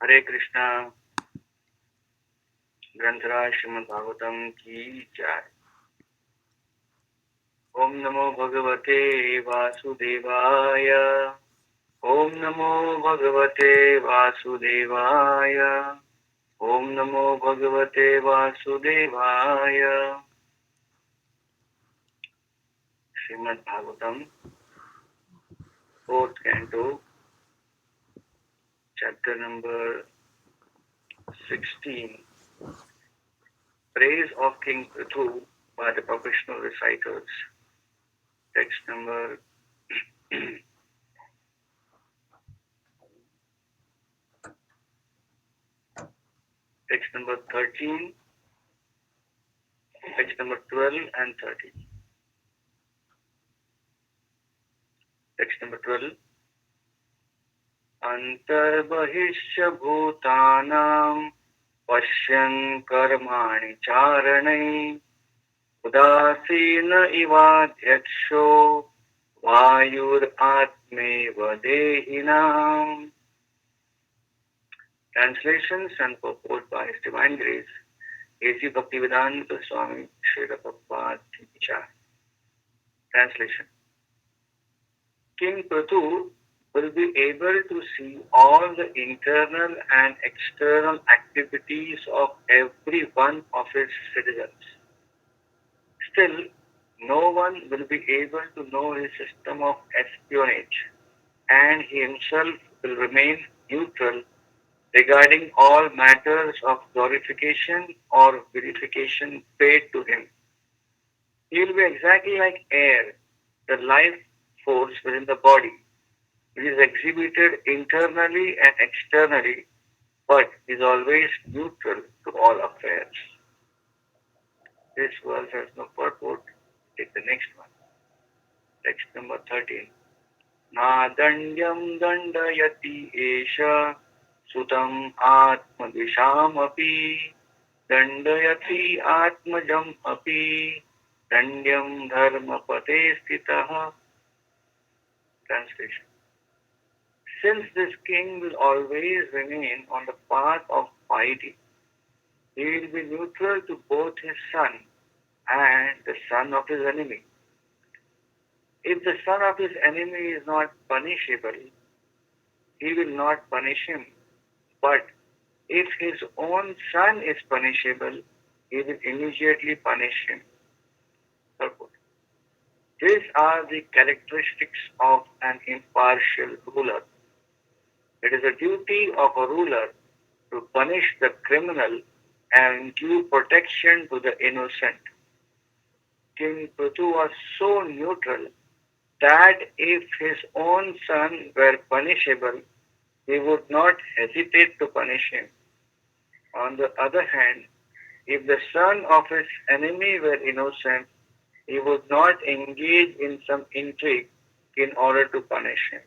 हरे कृष्णा। ग्रंथराज श्रीमद् भागवतम की जय। ओम नमो भगवते वासुदेवाय। ओम नमो भगवते वासुदेवाय। ओम नमो भगवते वासुदेवाय। Shrimad Bhagavatam, fourth canto, chapter number 16, Praise of King Prithu by the professional reciters. Text number text number 13, text number 12 and 13. Text number 12. Antarbahishya bhutanam पश्यन् कर्माणि चारणै उदासीन इवाध्यक्षो वायुरात्मेव देहिनाम्. Translations and purport by His Divine Grace A.C. Bhaktivedanta Swami Srila Prabhupada Ki Jai. Translation. King Prithu will be able to see all the internal and external activities of every one of his citizens. Still, no one will be able to know his system of espionage, and he himself will remain neutral regarding all matters of glorification or vilification paid to him. He will be exactly like air, the life force within the body. It is exhibited internally and externally, but is always neutral to all affairs. This verse has no purport. Take the next one. Text number 13. Nadandyam dandayati esha sutam atmadvishamapi dandayati atmajam api dandyam dharmapate stitaha. Translation. Since this king will always remain on the path of piety, he will be neutral to both his son and the son of his enemy. If the son of his enemy is not punishable, he will not punish him. But if his own son is punishable, he will immediately punish him. Purport. These are the characteristics of an impartial ruler. It is a duty of a ruler to punish the criminal and give protection to the innocent. King Prithu was so neutral that if his own son were punishable, he would not hesitate to punish him. On the other hand, if the son of his enemy were innocent, he would not engage in some intrigue in order to punish him.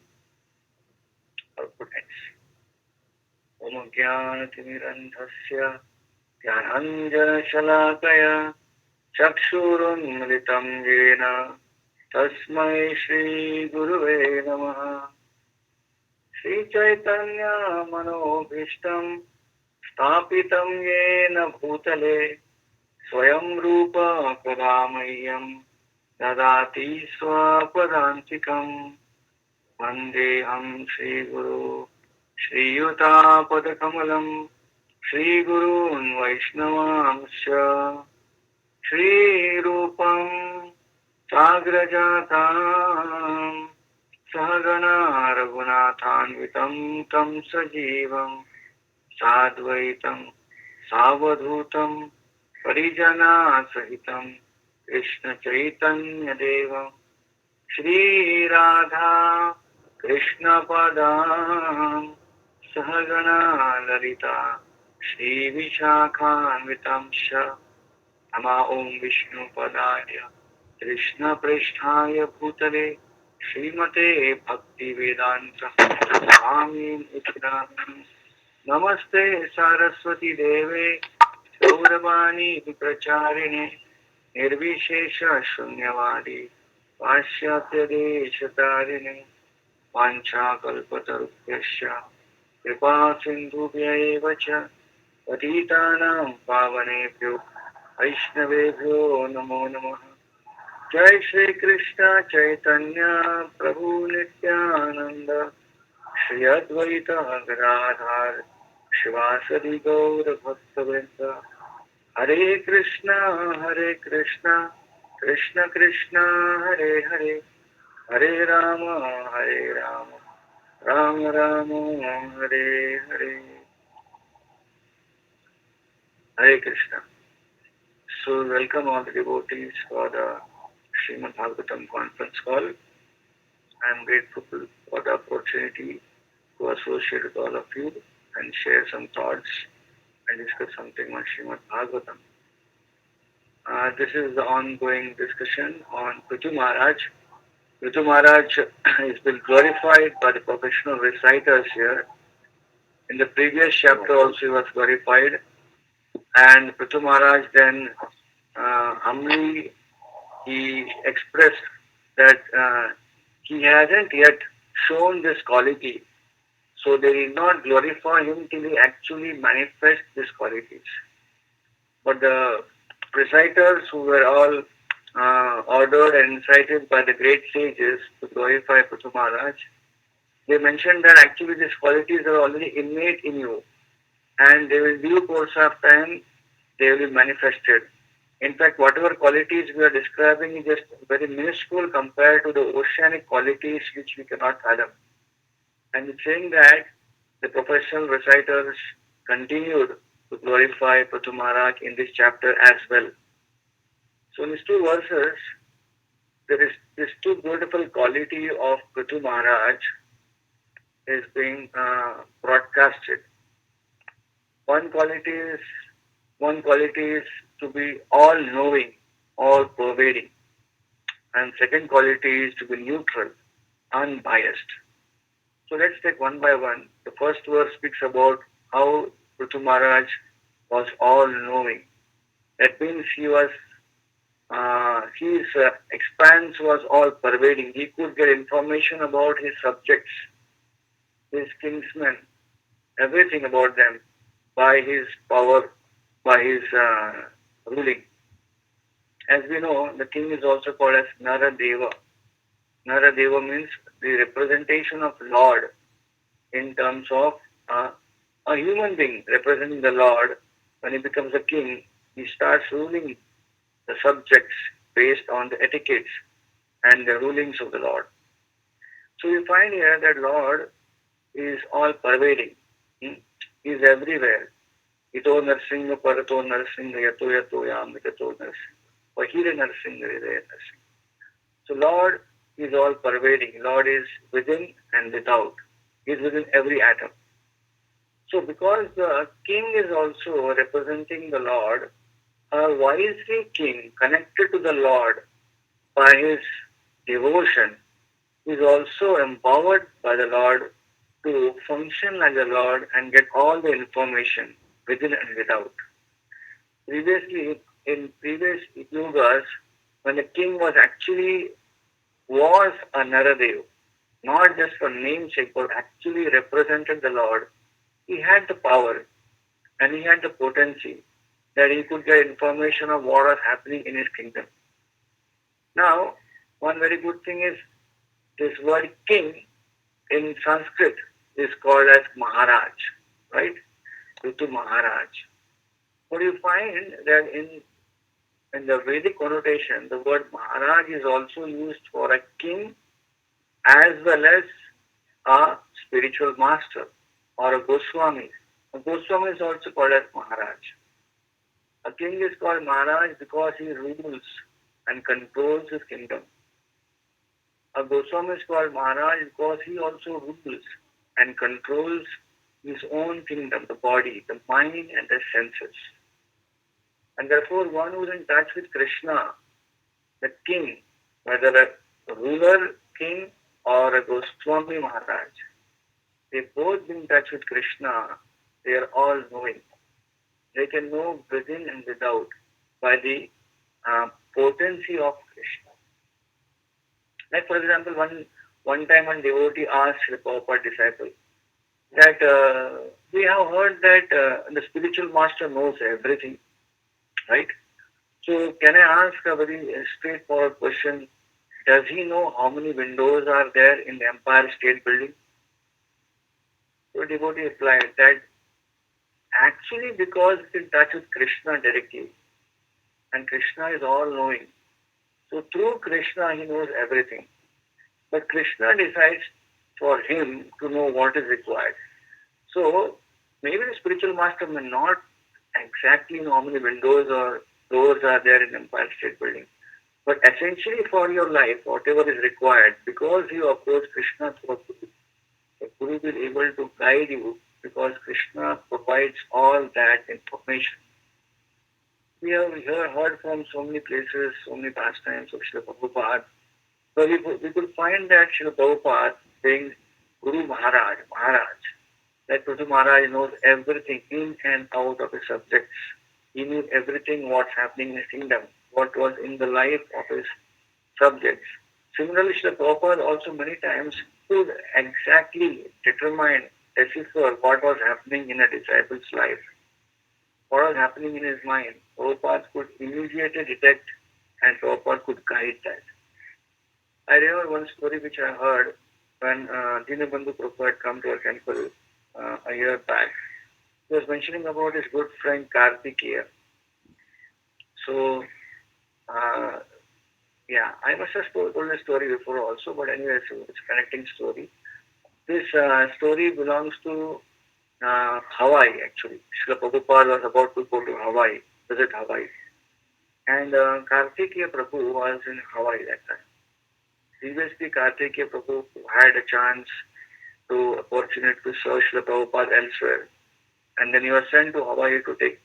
Om Jnanatimirandhasya Jnananjanashalakaya Chakshurunmilitam Yena Tasmai Shri Guruve Namaha. Shri Chaitanya Manobhishtam Stapitam Yena Bhutale Swayam Rupa Kadamayyam Dadati Swapadantikam Vandeham Shri Guru Shri Yutapadakamalam Shri Gurun Vaishnavamsya Shri Rupam Sagrajatam Sahagana Raghunathanvitam Tam Sajivam Sadvaitam Savadhutam Parijana Sahitam Krishna Chaitanya Devam Shri Radha Krishna Padam Sahagana Lalita Shri Vishakhanvitam Sha Nama Om Vishnu Padaya Krishna Pristhaya Bhutale Srimate Bhakti Vedanta Swami Nityanand. Namaste Saraswati Deve Gauravani Pracharine Nirvishesha Shunyavadi Pashyatya Deshatarine Vancha Kalpatarupyasya कृपा सिन्धुभ्य एव च पतितानां पावनेभ्यो वैष्णवेभ्यो नमो नमः। जय श्री कृष्ण चैतन्य प्रभु नित्यानंद श्री अद्वैत गदाधर शिवासदि गौर भक्तवृंद। हरे कृष्ण कृष्ण कृष्ण हरे हरे, हरे Ram Ram Ram Hare Hare. Hare Krishna. So welcome all the devotees for the Srimad Bhagavatam conference call. I am grateful for the opportunity to associate with all of you and share some thoughts and discuss something on Srimad Bhagavatam. This is the ongoing discussion on Prithu Maharaj. Prithu Maharaj has been glorified by the professional reciters here. In the previous chapter also he was glorified, and Prithu Maharaj then humbly he expressed that he hasn't yet shown this quality, so they did not glorify him till he actually manifests these qualities. But the reciters who were all ordered and incited by the great sages to glorify Prithu Maharaj, they mentioned that actually these qualities are already innate in you, and they will due course of time they will be manifested. In fact, whatever qualities we are describing is just very minuscule compared to the oceanic qualities which we cannot fathom. And it's saying that the professional reciters continued to glorify Prithu Maharaj in this chapter as well. So in these two verses, there is this two beautiful quality of Prithu Maharaj is being broadcasted. One quality is one quality is to be all knowing, all pervading, and second quality is to be neutral, unbiased. So let's take one by one. The first verse speaks about how Prithu Maharaj was all knowing. That means his expanse was all pervading. He could get information about his subjects, his kinsmen, everything about them by his power, by his ruling. As we know, the king is also called as Naradeva. Naradeva means the representation of Lord in terms of uh, a human being representing the Lord. When he becomes a king, he starts ruling the subjects based on the etiquettes and the rulings of the Lord. So we find here that Lord is all pervading. Hmm? He is everywhere. Ito Narsinga Parato Narsinga Yato Yato Yamikato Narsinga. Vahira Narsinga Hridaya Narsinga. So Lord is all pervading. Lord is within and without. He is within every atom. So because the king is also representing the Lord, a wisely king connected to the Lord by his devotion is also empowered by the Lord to function like the Lord and get all the information within and without. Previously, in previous yugas, when the king was a Naradev, not just for namesake, but actually represented the Lord, he had the power and he had the potency that he could get information of what was happening in his kingdom. Now, one very good thing is this word king in Sanskrit is called as Maharaj, right? Ritu Maharaj. But you find that in the Vedic connotation, the word Maharaj is also used for a king as well as a spiritual master or a Goswami. A Goswami is also called as Maharaj. A king is called Maharaj because he rules and controls his kingdom. A Goswami is called Maharaj because he also rules and controls his own kingdom, the body, the mind, and the senses. And therefore, one who is in touch with Krishna, the king, whether a ruler king or a Goswami Maharaj, they both in touch with Krishna. They are all knowing. They can know within and without by the potency of Krishna. Like for example, one time one devotee asked the Prabhupada disciple, that we have heard that the spiritual master knows everything, right? So can I ask a very straightforward question? Does he know how many windows are there in the Empire State Building? So devotee replied that actually because it's in touch with Krishna directly, and Krishna is all knowing. So through Krishna he knows everything. But Krishna decides for him to know what is required. So maybe the spiritual master may not exactly know how many windows or doors are there in Empire State Building. But essentially for your life, whatever is required, because you approach Krishna through a Guru, the Guru will be able to guide you because Krishna provides all that information. We have heard from so many places, so many pastimes of Srila Prabhupada. So we could find that Srila Prabhupada saying, Guru Maharaj, Maharaj, that Guru Maharaj knows everything in and out of his subjects. He knew everything what's happening in his kingdom, what was in the life of his subjects. Similarly, Srila Prabhupada also many times could exactly determine, decipher what was happening in a disciple's life, what was happening in his mind. Prabhupada could immediately detect and Prabhupada could guide that. I remember one story which I heard when Dinabandhu Prabhupada had come to our temple a year back. He was mentioning about his good friend Kartikeya. So, uh, yeah, I must have told the story before also, but anyway, it's a connecting story. This story belongs to Hawaii actually. Srila Prabhupada was about to go to Hawaii, visit Hawaii. And Kartikeya Prabhu was in Hawaii that time. Previously, Kartikeya Prabhu had a chance to opportunity to serve Srila Prabhupada elsewhere. And then he was sent to Hawaii to take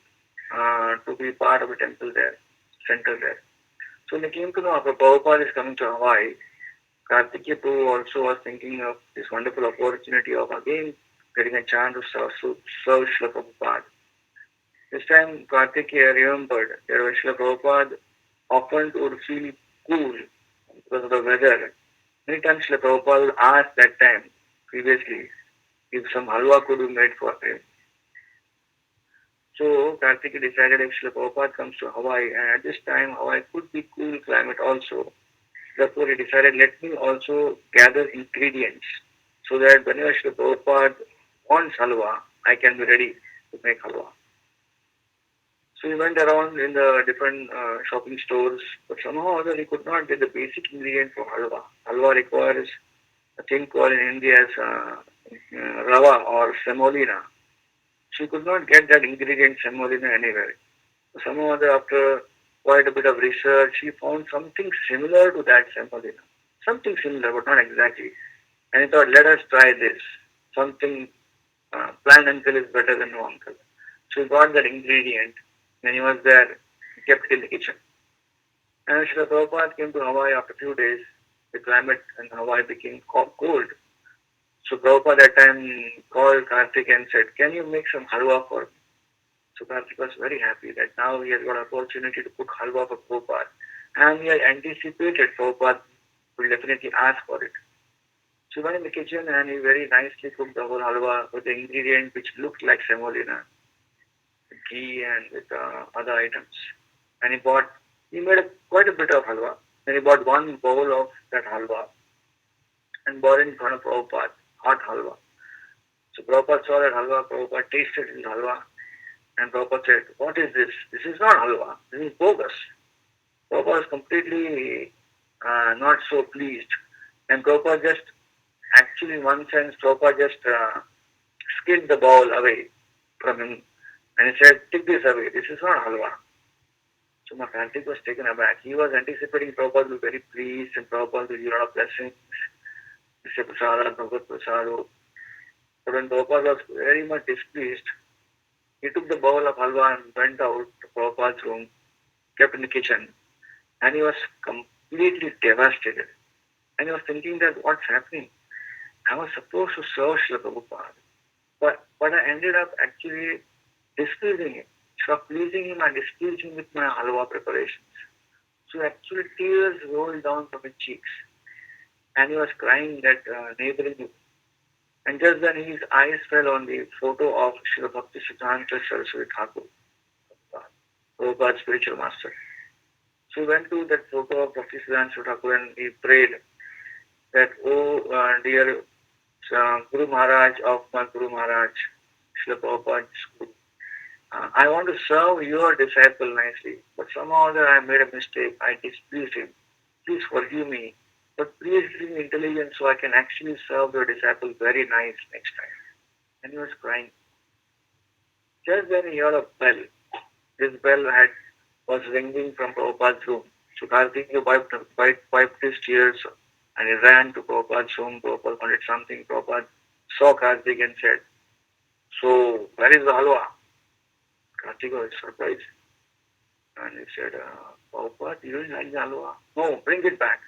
to be part of a temple there, center there. So when he came to know Prabhupada is coming to Hawaii, Kartikeya Prabhu also was thinking of this wonderful opportunity of again getting a chance to serve Srila Prabhupada. This time Kartikeya remembered that Srila Prabhupada often would feel cool because of the weather. Many times Srila Prabhupada would ask that time previously if some halwa could be made for him. So Kartikeya decided if Srila Prabhupada comes to Hawaii, and at this time Hawaii could be cool climate also. Therefore he decided let me also gather ingredients so that whenever Srila Prabhupada wants halwa, I can be ready to make halwa. So he went around in the different shopping stores, but somehow or other he could not get the basic ingredient for halwa. Halwa requires a thing called in India as rava or semolina. She could not get that ingredient semolina anywhere. So somehow or other, after quite a bit of research, she found something similar to that semolina. Something similar, but not exactly. And he thought, let us try this. Something, planned uncle is better than no uncle. So he got that ingredient. When he was there, he kept it in the kitchen. And when Srila Prabhupada came to Hawaii after a few days, the climate in Hawaii became cold. So Prabhupada at that time called Karthik and said, can you make some halwa for me? So Karthik was very happy that now he has got an opportunity to cook halwa for Prabhupada. And he had anticipated Prabhupada will definitely ask for it. So he went in the kitchen and he very nicely cooked the whole halwa with the ingredient which looked like semolina, with ghee and with other items. And he made quite a bit of halwa. Then he bought one bowl of that halwa and brought it in front of Prabhupada, hot halwa. So Prabhupada saw that halwa, Prabhupada tasted his halwa, and Prabhupada said, what is this? This is not halwa, this is bogus. Prabhupada was completely not so pleased. And Prabhupada just, actually in one sense, Prabhupada just skinned the bowl away from him. And he said, take this away, this is not halwa. So my Kartik was taken aback. He was anticipating Prabhupada will be very pleased and Prabhupada will give a lot of blessings. Mr. Prasada, Prabhupada Prasado. But when Prabhupada was very much displeased, he took the bowl of halwa and went out to Prabhupada's room, kept in the kitchen, and he was completely devastated. And he was thinking that what's happening? I was supposed to serve Srila Prabhupada, but I ended up actually displeasing him. Instead of pleasing him, I displeased him with my halwa preparations. So actually tears rolled down from his cheeks. And he was crying that neighboring And just then his eyes fell on the photo of Srila Bhakti Siddhanta Saraswati Thakur, Prabhupada's spiritual master. So he went to that photo of Bhakti Siddhanta Thakur and he prayed that, oh dear Guru Maharaj of my Guru Maharaj, Srila Prabhupada's Guru, I want to serve your disciple nicely, but somehow or other I made a mistake. I displeased him. Please forgive me, but please give me intelligence so I can actually serve your disciple very nice next time. And he was crying. Just then he heard a bell. This bell was ringing from Prabhupada's room. So Karthikeya wiped his tears and he ran to Prabhupada's room. Prabhupada wanted something. Prabhupada saw Karthikeya and said, so where is the halwa? Karthikeya was surprised. And he said, Prabhupada, you don't like the halwa? No, bring it back.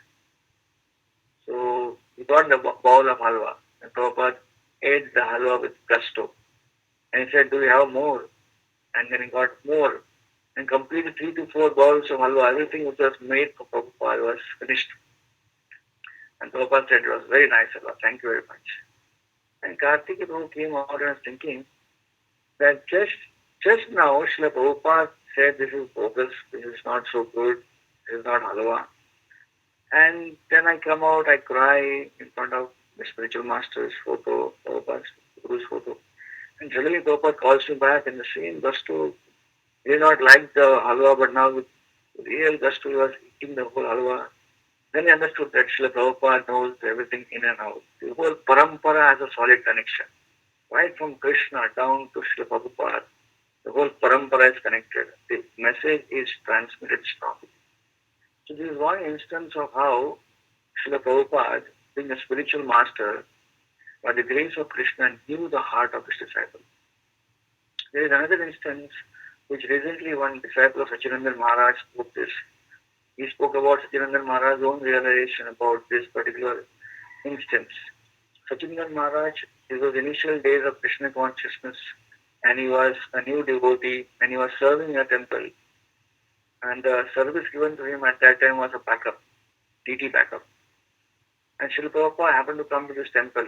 So he got the bowl of halwa. And Prabhupada ate the halwa with gusto. And he said, do you have more? And then he got more. And completed 3 to 4 bowls of halwa. Everything which was made for Prabhupada was finished. And Prabhupada said, it was very nice halwa. Thank you very much. And Karthikeya Prabhu came out and was thinking that just now Srila Prabhupada said this is bogus, this is not so good, this is not halwa. And then I come out, I cry in front of the spiritual master's photo, Prabhupada's Guru's photo. And suddenly Prabhupada calls me back in the same gusto. He did not like the halwa, but now with real gusto he was eating the whole halwa. Then he understood that Srila Prabhupada knows everything in and out. The whole parampara has a solid connection. Right from Krishna down to Srila Prabhupada, the whole parampara is connected. The message is transmitted strongly. So this is one instance of how Srila Prabhupada, being a spiritual master, by the grace of Krishna, knew the heart of his disciple. There is another instance which recently one disciple of Sachinandan Maharaj spoke this. He spoke about Sachinandan Maharaj's own realization about this particular instance. Sachinandan Maharaj, in those initial days of Krishna consciousness, and he was a new devotee, and he was serving in a temple. And the service given to him at that time was a backup, DT backup. And Srila Prabhupada happened to come to this temple.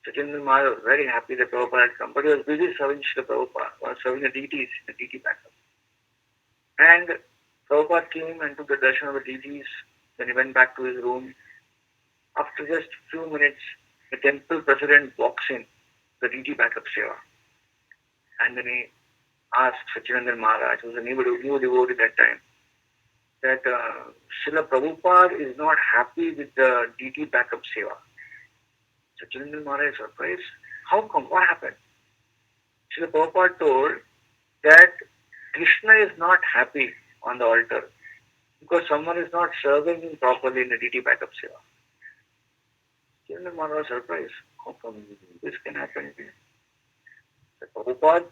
Sachinandan Maharaj was very happy that Prabhupada had come, but he was busy serving Srila Prabhupada, was serving the DTs, the DT backup. And Prabhupada came and took the darshan of the DTs, then he went back to his room. After just a few minutes, the temple president walks in, the DT backup seva. And then he asked Sachinandan Maharaj, who was a new devotee at that time, that Srila Prabhupada is not happy with the DT backup seva. Sachinandan Maharaj is surprised. How come? What happened? Srila Prabhupada told that Krishna is not happy on the altar because someone is not serving him properly in the DT backup seva. Sachinandan Maharaj was surprised. How come this can happen? Prabhupada,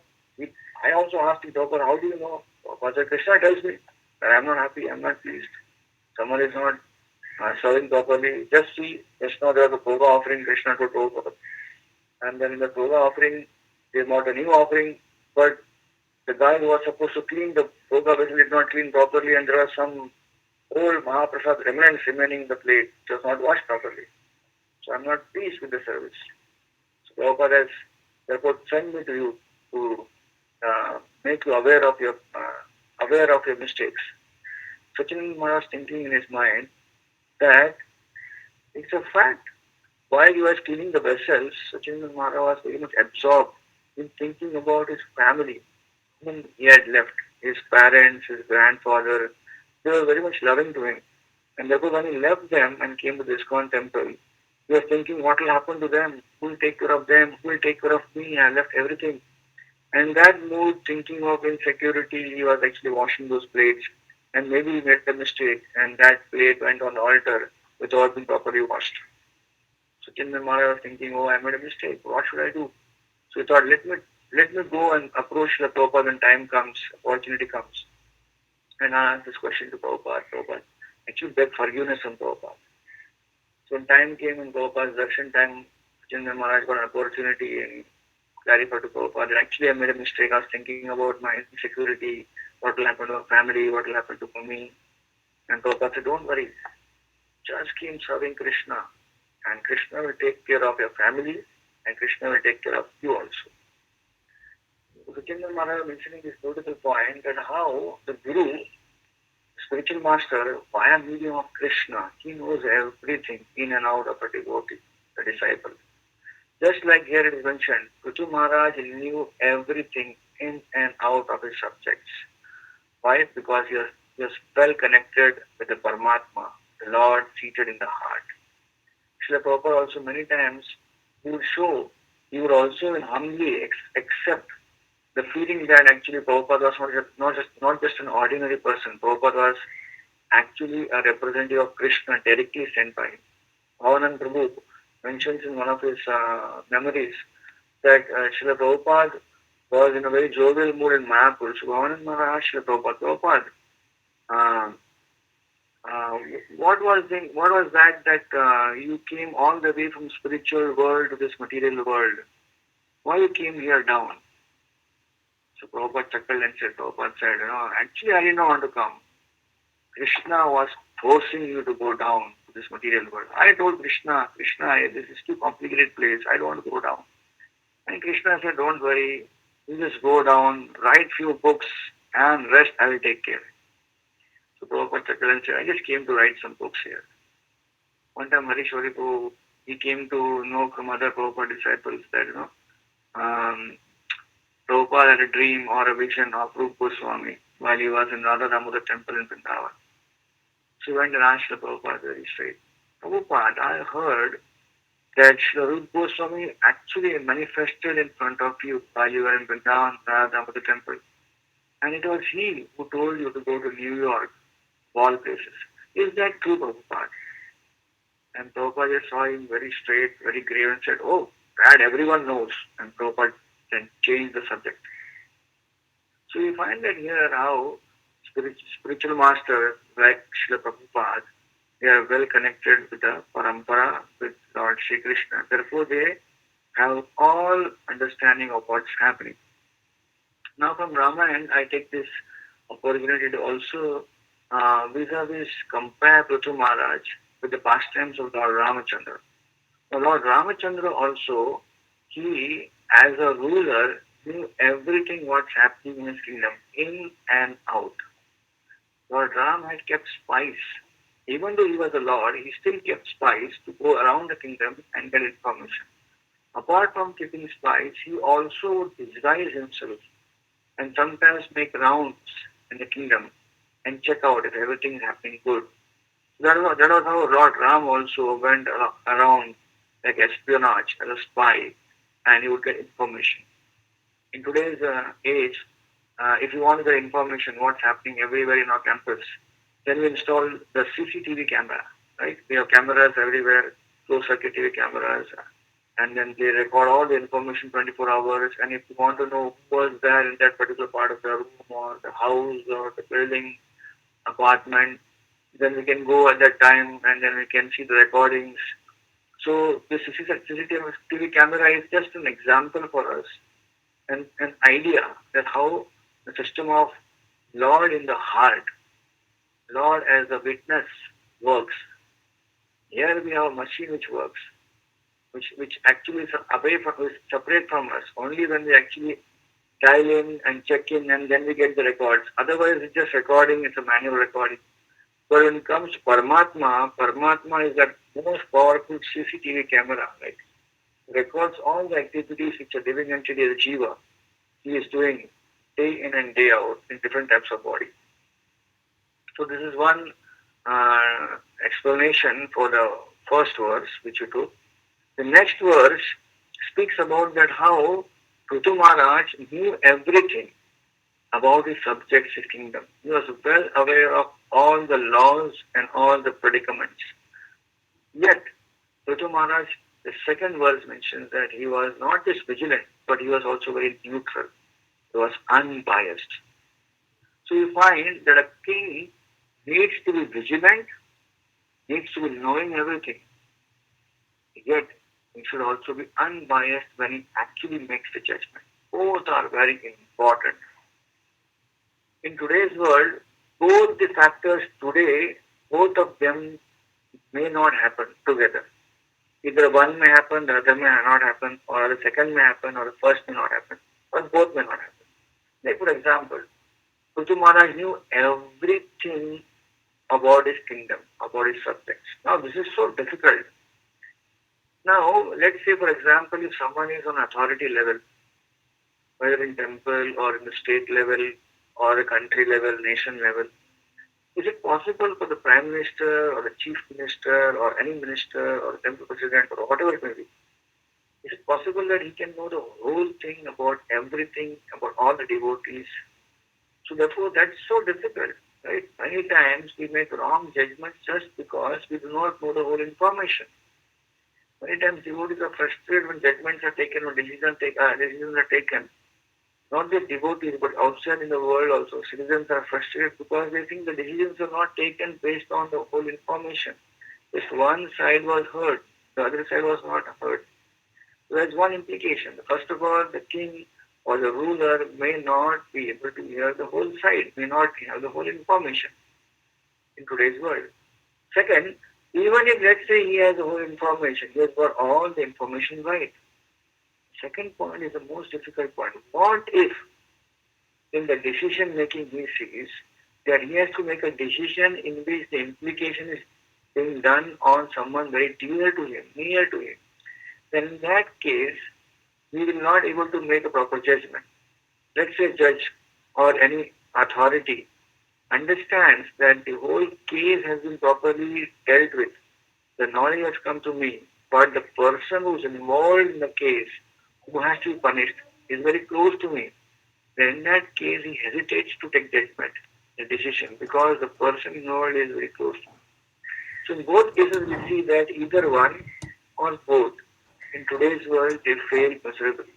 I also asked him, Prabhupada, how do you know? Prabhupada said, Krishna tells me that I am not happy, I am not pleased. Someone is not serving properly. Just see, just now there was a Bhoga offering, Krishna told Prabhupada. And then in the Bhoga offering, they brought a new offering, but the guy who was supposed to clean the Bhoga vessel did not clean properly, and there was some old Mahaprasad remnants remaining in the plate, which was not washed properly. So I am not pleased with the service. So Prabhupada has therefore sent me to you to make you aware of your mistakes. Sachinandan Maharaj was thinking in his mind that it's a fact. While he was cleaning the vessels, Sachinandan Maharaj was very much absorbed in thinking about his family whom he had left. His parents, his grandfather, they were very much loving to him. And therefore when he left them and came to the ISKCON temple, he was thinking, what will happen to them? Who will take care of them? Who will take care of me? I left everything. And in that mood, thinking of insecurity, he was actually washing those plates. And maybe he made a mistake, and that plate went on the altar without being properly washed. So Chindan Maharaj was thinking, oh, I made a mistake. What should I do? So he thought, let me go and approach the Prabhupada when time comes, opportunity comes. And I asked this question to Prabhupada. Prabhupada actually beg forgiveness from Prabhupada. So when time came in Prabhupada's darshan time, Chindan Maharaj got an opportunity and clarified to Prabhupada that actually I made a mistake. I was thinking about my insecurity, what will happen to my family, what will happen to me. And Prabhupada said, don't worry, just keep serving Krishna and Krishna will take care of your family and Krishna will take care of you also. Vijayendra Maharaj mentioning this beautiful point that how the Guru, spiritual master, via medium of Krishna, he knows everything in and out of a devotee, a disciple. Just like here it is mentioned, Prithu Maharaj knew everything in and out of his subjects. Why? Because he was well connected with the Paramatma, the Lord seated in the heart. Srila Prabhupada also many times he would show, he would also humbly accept the feeling that actually Prabhupada was not just an ordinary person. Prabhupada was actually a representative of Krishna directly sent by him. Bhavanand Prabhu mentions in one of his memories that Srila Prabhupada was in a very jovial mood in Mayapur. So Bhavanand Maharaj, Srila Prabhupada, uh, uh, what was that you came all the way from spiritual world to this material world? Why you came here down? So Prabhupada chuckled and said, Prabhupada said, actually I did not want to come. Krishna was forcing you to go down to this material world. I told Krishna, this is too complicated place. I don't want to go down. And Krishna said, don't worry. You just go down, write few books, and rest I will take care. So Prabhupada chuckled and said, I just came to write some books here. One time Harishwari Prabhu, he came to know from other Prabhupada disciples that, um, Prabhupada had a dream or a vision of Rupa Goswami while he was in Radha Damodar temple in Vrindavan. So he went and asked the Prabhupada very straight, Prabhupada, I heard that Srila Rupa Goswami actually manifested in front of you while you were in Vrindavan, Radha Damodar temple. And it was he who told you to go to New York, of all places. Is that true, Prabhupada? And Prabhupada just saw him very straight, very grave and said, oh, that everyone knows. And Prabhupada then changed the subject. So you find that here how spiritual masters like Srila Prabhupada, they are well connected with the parampara, with Lord Sri Krishna. Therefore, they have all understanding of what's happening. Now, from Ramayana, I take this opportunity to also vis-a-vis compare Prithu Maharaj with the pastimes of Lord Ramachandra. Now, Lord Ramachandra also, he, as a ruler, knew everything what's happening in his kingdom, in and out. Lord Ram had kept spies. Even though he was a lord, he still kept spies to go around the kingdom and get information. Apart from keeping spies, he also disguised himself and sometimes make rounds in the kingdom and check out if everything is happening good. That was how Lord Ram also went around like espionage as a spy, and he would get information. In today's age, if you want to get information what's happening everywhere in our campus, then we install the CCTV camera, right? We have cameras everywhere, closed circuit TV cameras, and then they record all the information 24 hours. And if you want to know who was there in that particular part of the room or the house or the building, apartment, then we can go at that time and then we can see the recordings. So the CCTV camera is just an example for us, and an idea that how the system of Lord in the heart, Lord as a witness works. Here we have a machine which works, which actually is separate from us. Only when we actually dial in and check in and then we get the records. Otherwise it's just recording, it's a manual recording. But when it comes to Paramatma is that most powerful CCTV camera, right? Records all the activities which a living entity, the Jiva, he is doing day in and day out in different types of body. So this is one explanation for the first verse which you took. The next verse speaks about that how Prithu Maharaj knew everything about his subjects' kingdom. He was well aware of all the laws and all the predicaments. Yet, Prithu Maharaj, the second verse mentions that he was not just vigilant, but he was also very neutral. He was unbiased. So you find that a king needs to be vigilant, needs to be knowing everything. Yet, he should also be unbiased when he actually makes the judgment. Both are very important. In today's world, both the factors today, both of them may not happen together. Either one may happen, the other may not happen, or the second may happen, or the first may not happen, or both may not happen. Like for example, Prithu Maharaj knew everything about his kingdom, about his subjects. Now this is so difficult. Now let's say for example, if someone is on authority level, whether in temple or in the state level or a country level, nation level, is it possible for the Prime Minister or the Chief Minister or any minister or temple president or whatever it may be, is it possible that he can know the whole thing about everything, about all the devotees? So therefore that's so difficult, right? Many times we make wrong judgments just because we do not know the whole information. Many times devotees are frustrated when judgments are taken or decisions are taken. Not just devotees, but outside in the world also, citizens are frustrated because they think the decisions are not taken based on the whole information. Just one side was heard, the other side was not heard. So there's one implication. First of all, the king or the ruler may not be able to hear the whole side, may not have the whole information in today's world. Second, even if let's say he has the whole information, he has got all the information right. Second point is the most difficult point. What if in the decision making he sees that he has to make a decision in which the implication is being done on someone very dear to him, near to him? Then in that case, we will not able to make a proper judgment. Let's say judge or any authority understands that the whole case has been properly dealt with. The knowledge has come to me, but the person who is involved in the case, who has to be punished, is very close to me. Then in that case, he hesitates to take judgment, a decision, because the person involved is very close to me. So in both cases, we see that either one or both in today's world, they fail miserably.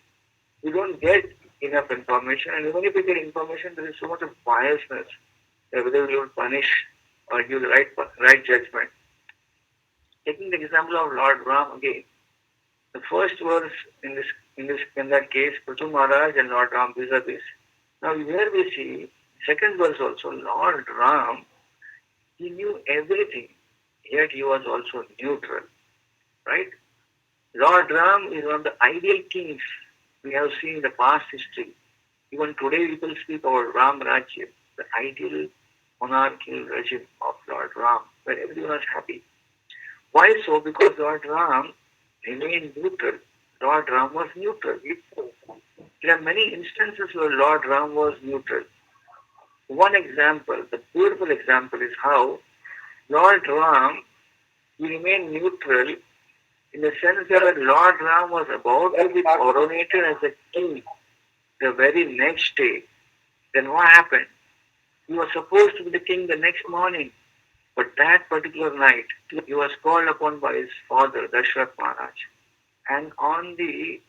We don't get enough information, and even if we get information, there is so much of biasness that whether we will punish or give the right judgment. Taking the example of Lord Ram again, the first verse in that case, Prithu Maharaj and Lord Ram vis-a-vis. Now here we see second verse also, Lord Ram, he knew everything, yet he was also neutral, right? Lord Ram is one of the ideal kings we have seen in the past history. Even today people speak about Ram Rajya, the ideal monarchical regime of Lord Ram, where everyone is happy. Why so? Because Lord Ram remained neutral. Lord Ram was neutral. There are many instances where Lord Ram was neutral. One example, the beautiful example, is how Lord Ram he remained neutral in the sense that when Lord Ram was about to be coronated as a king the very next day, then what happened? He was supposed to be the king the next morning, but that particular night, he was called upon by his father, Dashrath Maharaj. And on the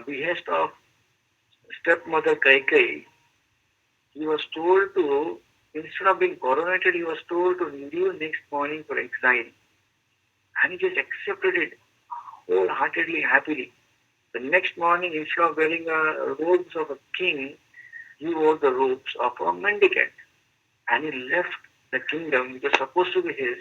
behest of stepmother Kaikai, he was told to, instead of being coronated, he was told to leave next morning for exile. And he just accepted it wholeheartedly, happily. The next morning, instead of wearing robes of a king, he wore the robes of a mendicant. And he left the kingdom, which was supposed to be his.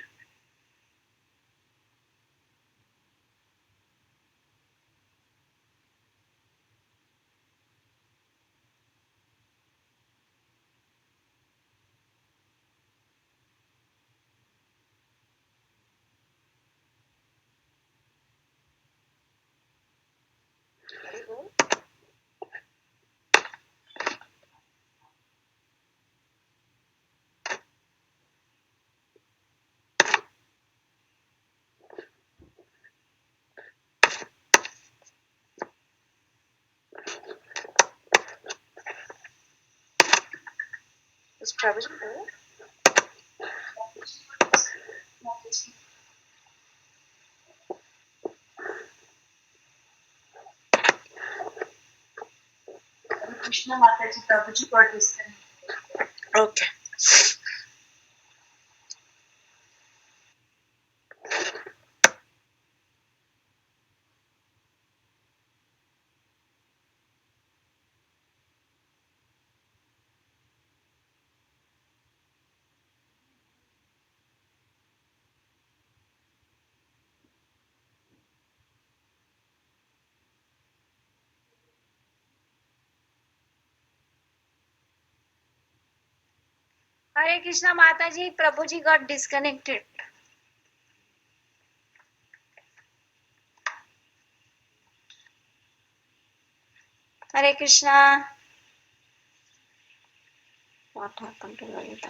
Is Prabhuji there? Krishna Mataji, Prabhuji got disconnected. Okay. Hare Krishna Mataji, Prabhuji got disconnected. Hare Krishna. What happened to Lalita?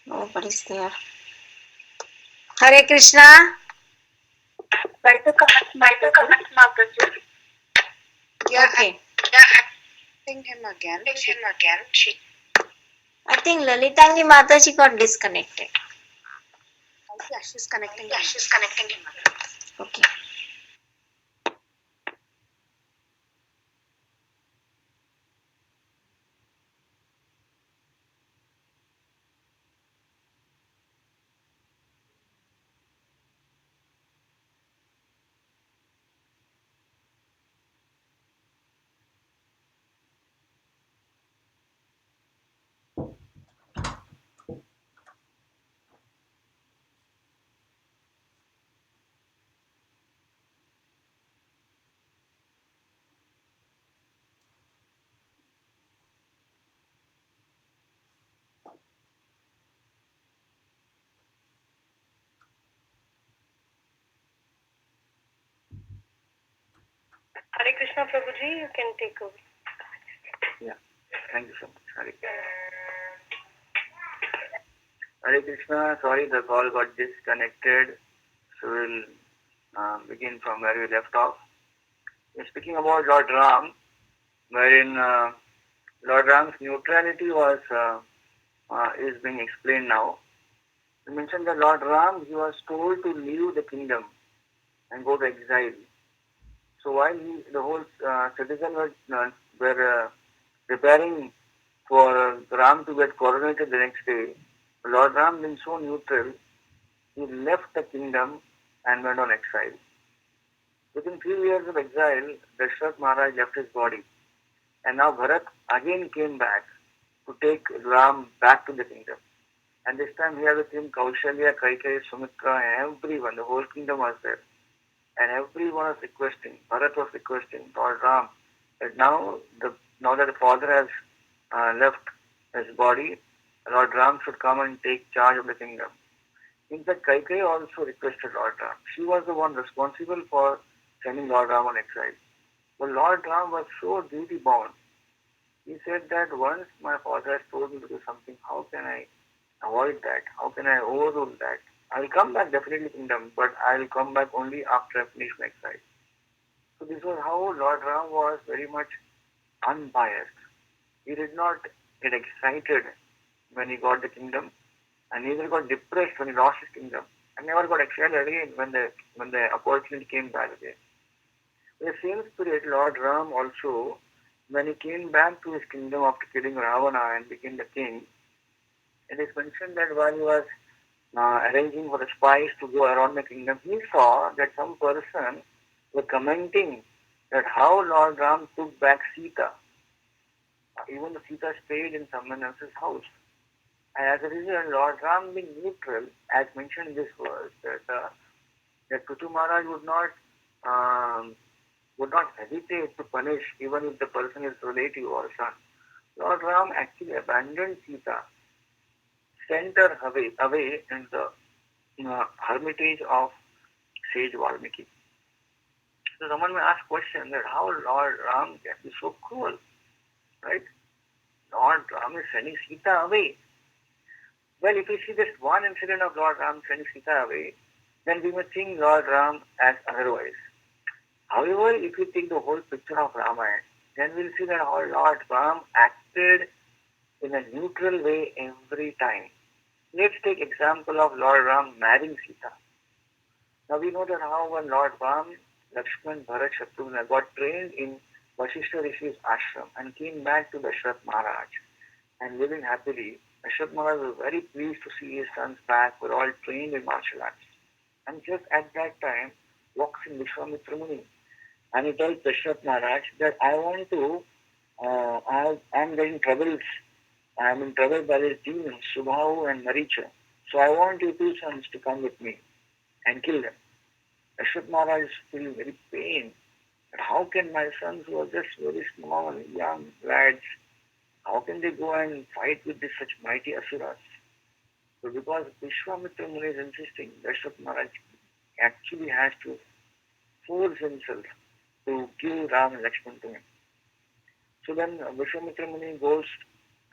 Nobody's there. Hare Krishna. Try to connect Mataji. Yeah, okay. Ping him again. I think Lalitangi Mataji got disconnected. Yeah, she's connecting him. Okay. Hare Krishna Prabhuji, you can take over. Yeah, thank you so much. Hare Krishna, sorry the call got disconnected. So we'll begin from where we left off. We're speaking about Lord Ram, wherein Lord Ram's neutrality is being explained now. We mentioned that Lord Ram, he was told to leave the kingdom and go to exile. So while the whole citizen were preparing for Ram to get coronated the next day, Lord Ram being so neutral, he left the kingdom and went on exile. Within few years of exile, Dashrath Maharaj left his body, and now Bharat again came back to take Ram back to the kingdom. And this time he had with him Kaushalya, Kaikeyi, Sumitra, and everyone, the whole kingdom was there. And everyone was requesting, Bharat was requesting, Lord Ram, that now that the father has left his body, Lord Ram should come and take charge of the kingdom. In fact, Kaikeyi also requested Lord Ram. She was the one responsible for sending Lord Ram on exile. But Lord Ram was so duty bound. He said that once my father has told me to do something, how can I avoid that? How can I overrule that? I will come back definitely kingdom, but I will come back only after I finish my exile. So this was how Lord Ram was very much unbiased. He did not get excited when he got the kingdom, and neither got depressed when he lost his kingdom, and never got excited again when the opportunity came back again. The same spirit, Lord Ram also, when he came back to his kingdom after killing Ravana and became the king, it is mentioned that while he was arranging for the spies to go around the kingdom, he saw that some person were commenting that how Lord Ram took back Sita. Even the Sita stayed in someone else's house. And as a result, Lord Ram being neutral, as mentioned in this verse, that Prithu Maharaj would not hesitate to punish even if the person is relative or son. Lord Ram actually abandoned Sita, sent her away in the hermitage of sage Valmiki. So someone may ask question that how Lord Ram can be so cruel, right? Lord Ram is sending Sita away. Well, if we see this one incident of Lord Ram sending Sita away, then we may think Lord Ram as otherwise. However, if we take the whole picture of Ramayana, then we'll see that how Lord Ram acted in a neutral way every time. Let's take example of Lord Ram marrying Sita. Now we know that how when Lord Ram, Lakshman, Bharat, Shatrugna got trained in Vasishtha Rishi's ashram and came back to Dashrath Maharaj and living happily, Dashrath Maharaj was very pleased to see his sons back, were all trained in martial arts. And just at that time, walks in Vishwamitra Muni. And he tells Dashrath Maharaj that I want to, I'm getting troubles. I'm in trouble by these demons, Subhahu and Maricha. So I want your two sons to come with me and kill them. Dashrath Maharaj is feeling very pain. But how can my sons who are just very small, young lads, how can they go and fight with this such mighty asuras? So because Vishwamitra Muni is insisting, Dashrath Maharaj actually has to force himself to give Ram and Lakshman to him. So then Vishwamitra Muni goes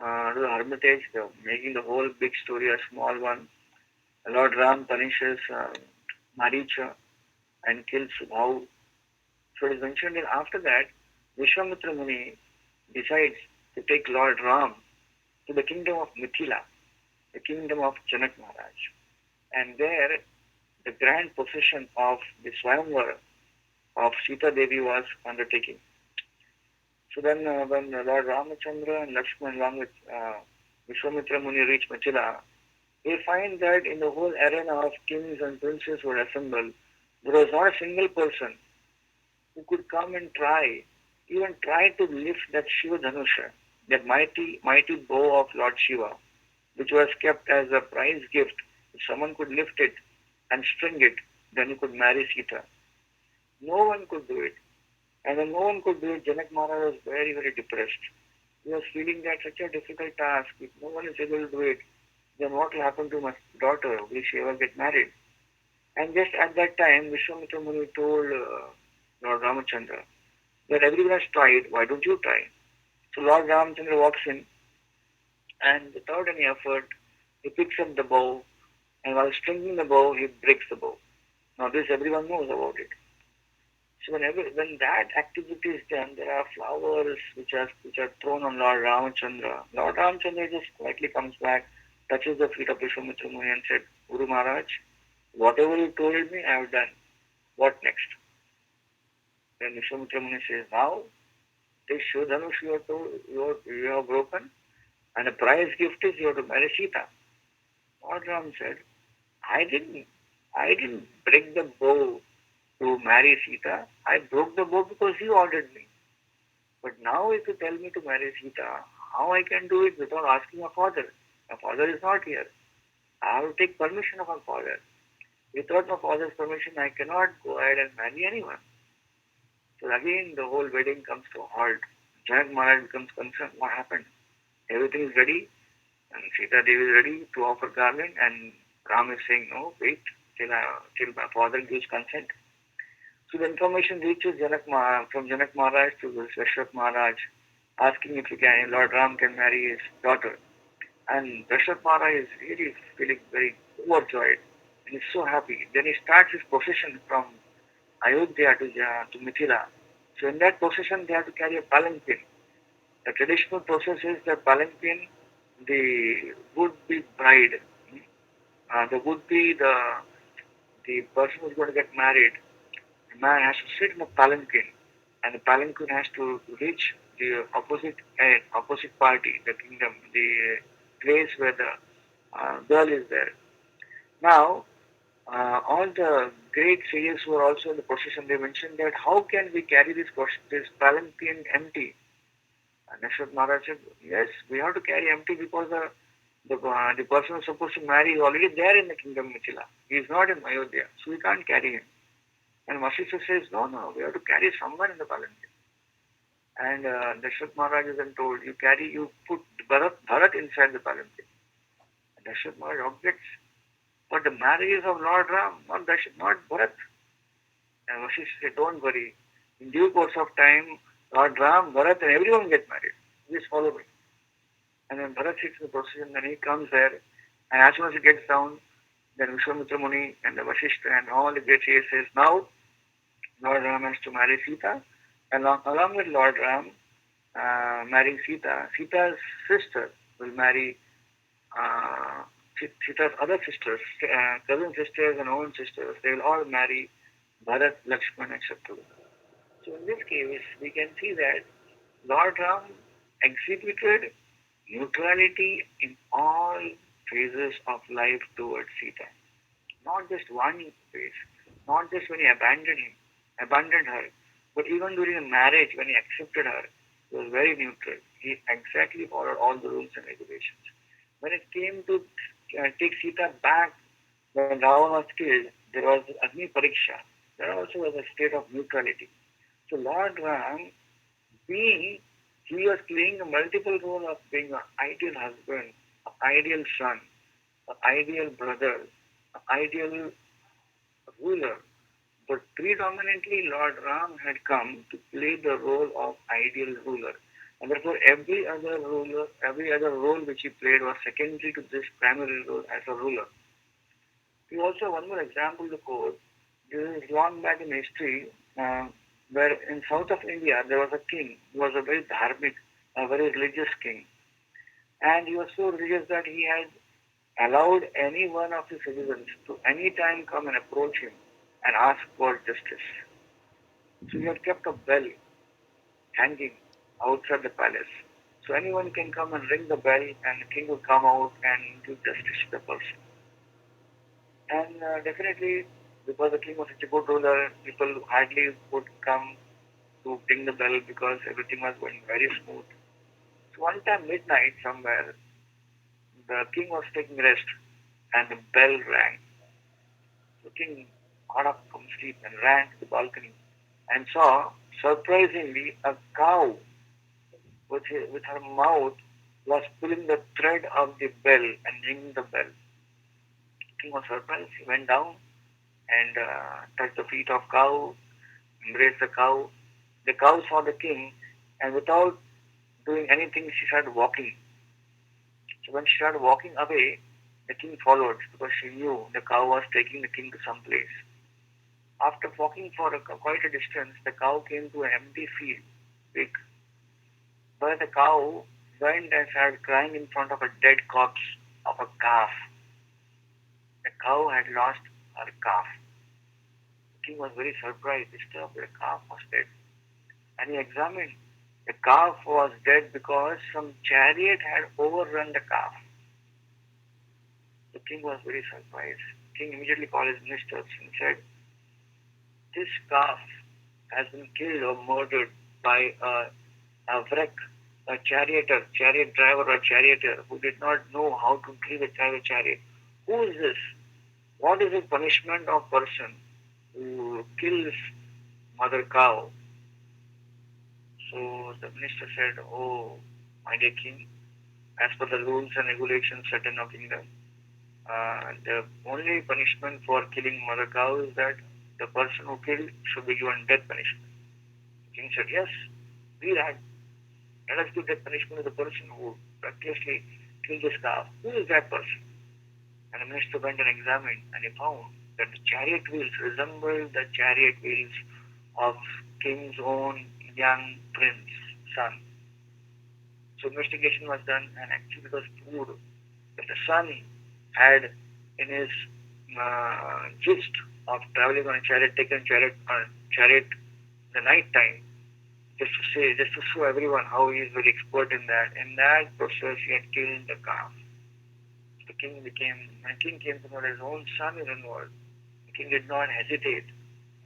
to the hermitage, making the whole big story a small one. Lord Ram punishes Maricha and kills Subhahu. So it is mentioned that after that, Vishwamitra Muni decides to take Lord Ram to the kingdom of Mithila, the kingdom of Janak Maharaj. And there, the grand procession of the Swayamvara of Sita Devi was undertaken. So then, when Lord Ramachandra and Lakshman, along with Vishwamitra Muni, reach Mithila, they find that in the whole arena of kings and princes who were assembled, there was not a single person who could come and even try to lift that Shiva Dhanusha, that mighty bow of Lord Shiva, which was kept as a prize gift. If someone could lift it and string it, then he could marry Sita. No one could do it. And when no one could do it, Janak Maharaj was very, very depressed. He was feeling that such a difficult task, if no one is able to do it, then what will happen to my daughter? Will she ever get married? And just at that time, Vishwamitra Muni told Lord Ramachandra that everyone has tried, why don't you try? So Lord Ramachandra walks in, and without any effort, he picks up the bow, and while stringing the bow, he breaks the bow. Now this everyone knows about it. So when that activity is done, there are flowers which are thrown on Lord Ramachandra. Lord Ramachandra just quietly comes back, touches the feet of Vishwamitra Muni and said, Guru Maharaj, whatever you told me, I have done. What next? Then Vishwamitra Muni says, now this Shodhanush you have broken, and the prize gift is you have to marry Sita. Lord Ram said, I didn't break the bow to marry Sita. I broke the bow because you ordered me. But now if you tell me to marry Sita, how I can do it without asking my father? My father is not here. I have to take permission of my father. Without my father's permission, I cannot go ahead and marry anyone. So again, the whole wedding comes to a halt. Janak Maharaj becomes concerned. What happened? Everything is ready, and Sita Devi is ready to offer garland, and Ram is saying, no, wait till my father gives consent. So the information reaches from Janak Maharaj to Dashrath Maharaj, asking if Lord Ram can marry his daughter. And Dashrath Maharaj is really feeling very overjoyed, and he's so happy. Then he starts his procession from Ayodhya to Mithila. So in that procession, they have to carry a palanquin. The traditional process is that palanquin, the would-be bride, the person who's going to get married, the man has to sit in a palanquin, and the palanquin has to reach the opposite party, the kingdom, the place where the girl is there. Now, all the great sages who are also in the procession, they mentioned that how can we carry this palanquin empty? And Dashrath Maharaj said, yes, we have to carry empty because the person who is supposed to marry is already there in the kingdom of Mithila. He is not in Ayodhya, so we can't carry him. And Vasishtha says, no, we have to carry someone in the palanquin. And Dashrath Maharaj is then told, you put Bharat inside the palanquin. And Dashrath Maharaj objects, but the marriage is of Lord Ram, not Bharat. And Vasishtha said, don't worry. In due course of time, Lord Ram, Bharat, and everyone get married. Just follow me. And then Bharat sits in the procession, and he comes there, and as soon as he gets down, then Vishwamitra Muni and the Vasishtha and all the great sages says, now Lord Ram has to marry Sita, and along with Lord Ram marrying Sita, Sita's sister will marry Sita's other sisters, cousin sisters and own sisters. They will all marry Bharat, Lakshman, and Shatrughan. So in this case, we can see that Lord Ram exhibited neutrality in all phases of life towards Sita. Not just one phase, not just when he abandoned her, but even during the marriage when he accepted her, he was very neutral. He exactly followed all the rules and regulations. When it came to take Sita back when Ravana was killed, there was Agni Pariksha. There also was a state of neutrality. So Lord Ram, he was playing a multiple role of being an ideal husband, an ideal son, an ideal brother, an ideal ruler. But predominantly Lord Ram had come to play the role of ideal ruler. And therefore every other role which he played was secondary to this primary role as a ruler. We also have one more example to quote. This is long back in history, where in south of India there was a king who was a very dharmic, a very religious king. And he was so religious that he had allowed any one of his citizens to any time come and approach him and ask for justice. So he had kept a bell hanging outside the palace. So anyone can come and ring the bell and the king would come out and give justice to the person. And definitely, because the king was such a good ruler, people hardly would come to ring the bell because everything was going very smooth. So one time midnight somewhere, the king was taking rest and the bell rang. The king got up from sleep and ran to the balcony and saw, surprisingly, a cow with her mouth was pulling the thread of the bell and ringing the bell. The king was surprised. He went down and touched the feet of cow, embraced the cow. The cow saw the king, and without doing anything, she started walking. So when she started walking away, the king followed because she knew the cow was taking the king to some place. After walking for quite a distance, the cow came to an empty field, big, where the cow went and started crying in front of a dead corpse of a calf. The cow had lost her calf. The king was very surprised, disturbed. The calf was dead. And he examined. The calf was dead because some chariot had overrun the calf. The king was very surprised. The king immediately called his ministers and said, "This calf has been killed or murdered by a wreck, a chariot driver or charioteer who did not know how to drive a chariot. Who is this? What is the punishment of person who kills mother cow?" So the minister said, "Oh, my dear king, as per the rules and regulations set in our kingdom, the only punishment for killing mother cow is that the person who killed should be given death punishment." The king said, "Yes, be that. Let us give death punishment to the person who recklessly killed this calf. Who is that person?" And the minister went and examined, and he found that the chariot wheels resembled the chariot wheels of king's own young prince, son. So investigation was done, and actually it was proved that the son had, in his gist of traveling on a chariot, taken chariot in the night time, just to show everyone how he is very expert in that. In that process, he had killed the calf. When the king came to know that his own son is involved, the king did not hesitate,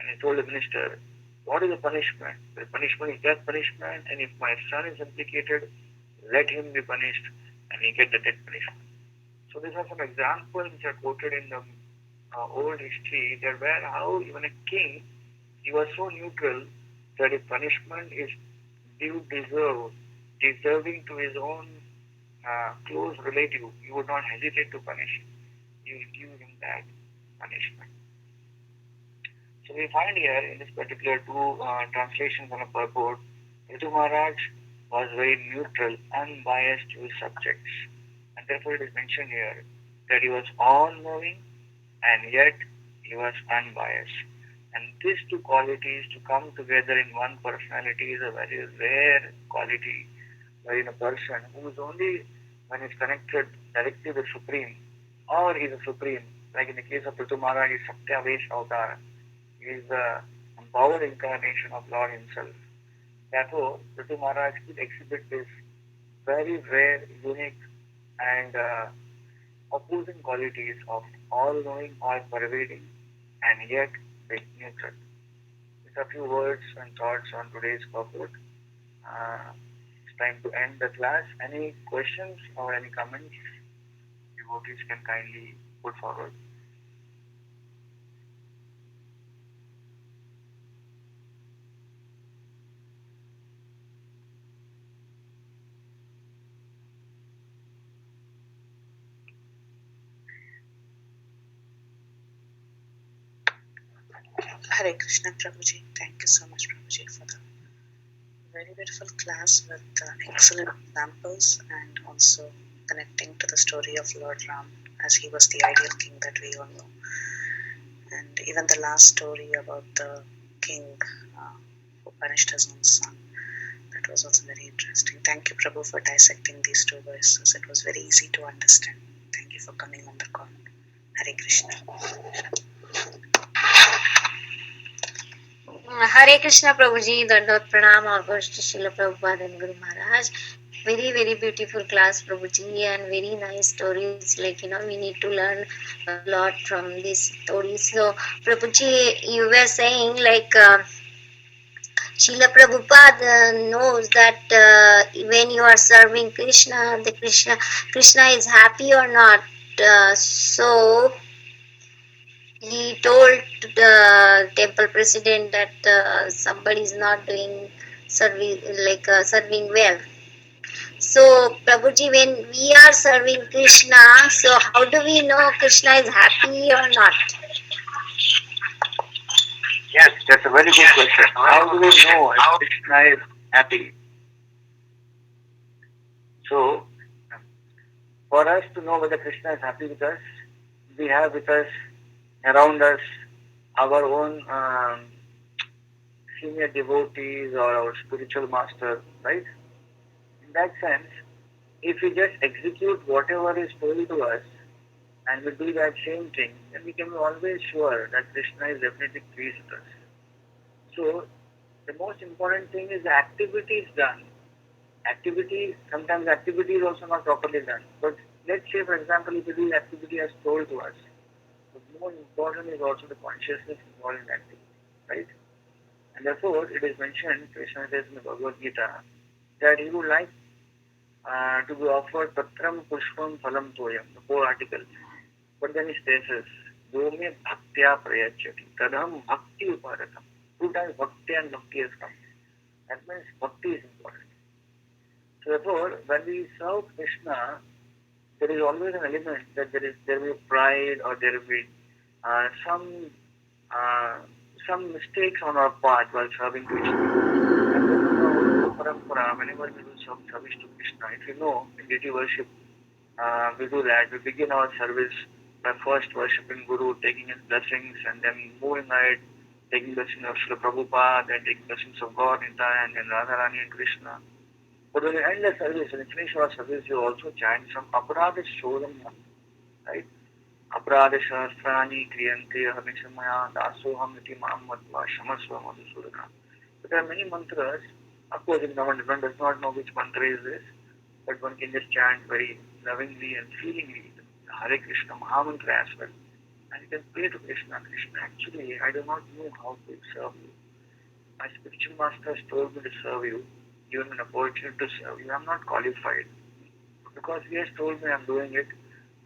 and he told the minister, "What is the punishment? The punishment is death punishment, and if my son is implicated, let him be punished, and he get the death punishment." So these are some examples which are quoted in the old history that where how even a king, he was so neutral that if punishment is deserving to his own close relative, he would not hesitate to punish him. He will give him that punishment. So we find here in this particular two translations on a purport, Ritu Maharaj was very neutral, unbiased to his subjects. And therefore it is mentioned here that he was all-knowing and yet he was unbiased. And these two qualities to come together in one personality is a very rare quality, wherein a person who is only when he's connected directly with Supreme, or is a Supreme, like in the case of Ritu Maharaj, is Satya Vesh Avatar, he is the empowered incarnation of Lord himself. Therefore, Ritu Maharaj could exhibit this very rare, unique, and opposing qualities of all-knowing, all-pervading, and yet being neutral. These are a few words and thoughts on today's purport. It's time to end the class. Any questions or any comments devotees can kindly put forward. Hare Krishna, Prabhuji. Thank you so much, Prabhuji, for the very beautiful class with excellent examples and also connecting to the story of Lord Ram as he was the ideal king that we all know. And even the last story about the king who punished his own son, that was also very interesting. Thank you, Prabhu, for dissecting these two verses. It was very easy to understand. Thank you for coming on the call. Hare Krishna. Hare Krishna Prabhuji, Dandot Pranam, August Srila Prabhupada and Guru Maharaj. Very, very beautiful class, Prabhuji, and very nice stories. Like, we need to learn a lot from these stories. So, Prabhuji, you were saying, like, Srila Prabhupada knows that when you are serving Krishna, Krishna is happy or not. So, he told the temple president that somebody is not doing serving well. So Prabhuji, when we are serving Krishna, so how do we know Krishna is happy or not? Yes, that's a very good question. How do we know if Krishna is happy? So, for us to know whether Krishna is happy with us, we have with us, around us, our own senior devotees or our spiritual master, right? In that sense, if we just execute whatever is told to us and we do that same thing, then we can be always sure that Krishna is definitely pleased with us. So, the most important thing is the activity is done. Sometimes activity is also not properly done. But let's say, for example, if we do activity as told to us, the more important is also the consciousness involved in activity, right? And therefore, it is mentioned, Krishna says in the Bhagavad Gita, that he would like to be offered Patram Pushpam Phalam Toyam, the 4 articles. But then he says, Dome Bhaktya Prayachati, Tadham Bhakti Uparatam. 2 times Bhakti and Bhakti has come. That means Bhakti is important. So therefore, when we serve Krishna, there is always an element that there will be pride or there will be some mistakes on our part while serving Krishna. And whenever we do some service to Krishna, if you know, in deity worship, we do that. We begin our service by first worshipping Guru, taking his blessings, and then moving ahead, taking blessings of Srila Prabhupada, then taking blessings of God in time, and Radharani and Krishna. But when you end the service, when you finish our service, you also chant some Aparadha Shodham, right? Aparadha Shastrani Kriyante Hamishamaya Dasoham Iti Mam Matva Shamasva Madhusudana. But there are many mantras. Of course, if one does not know which mantra is this, but one can just chant very lovingly and feelingly the Hare Krishna Mahamantra as well. And you can pray to Krishna. Krishna, actually, I do not know how to serve you. My spiritual master has told me to serve you, given me an opportunity to serve you. I am not qualified. Because he has told me I am doing it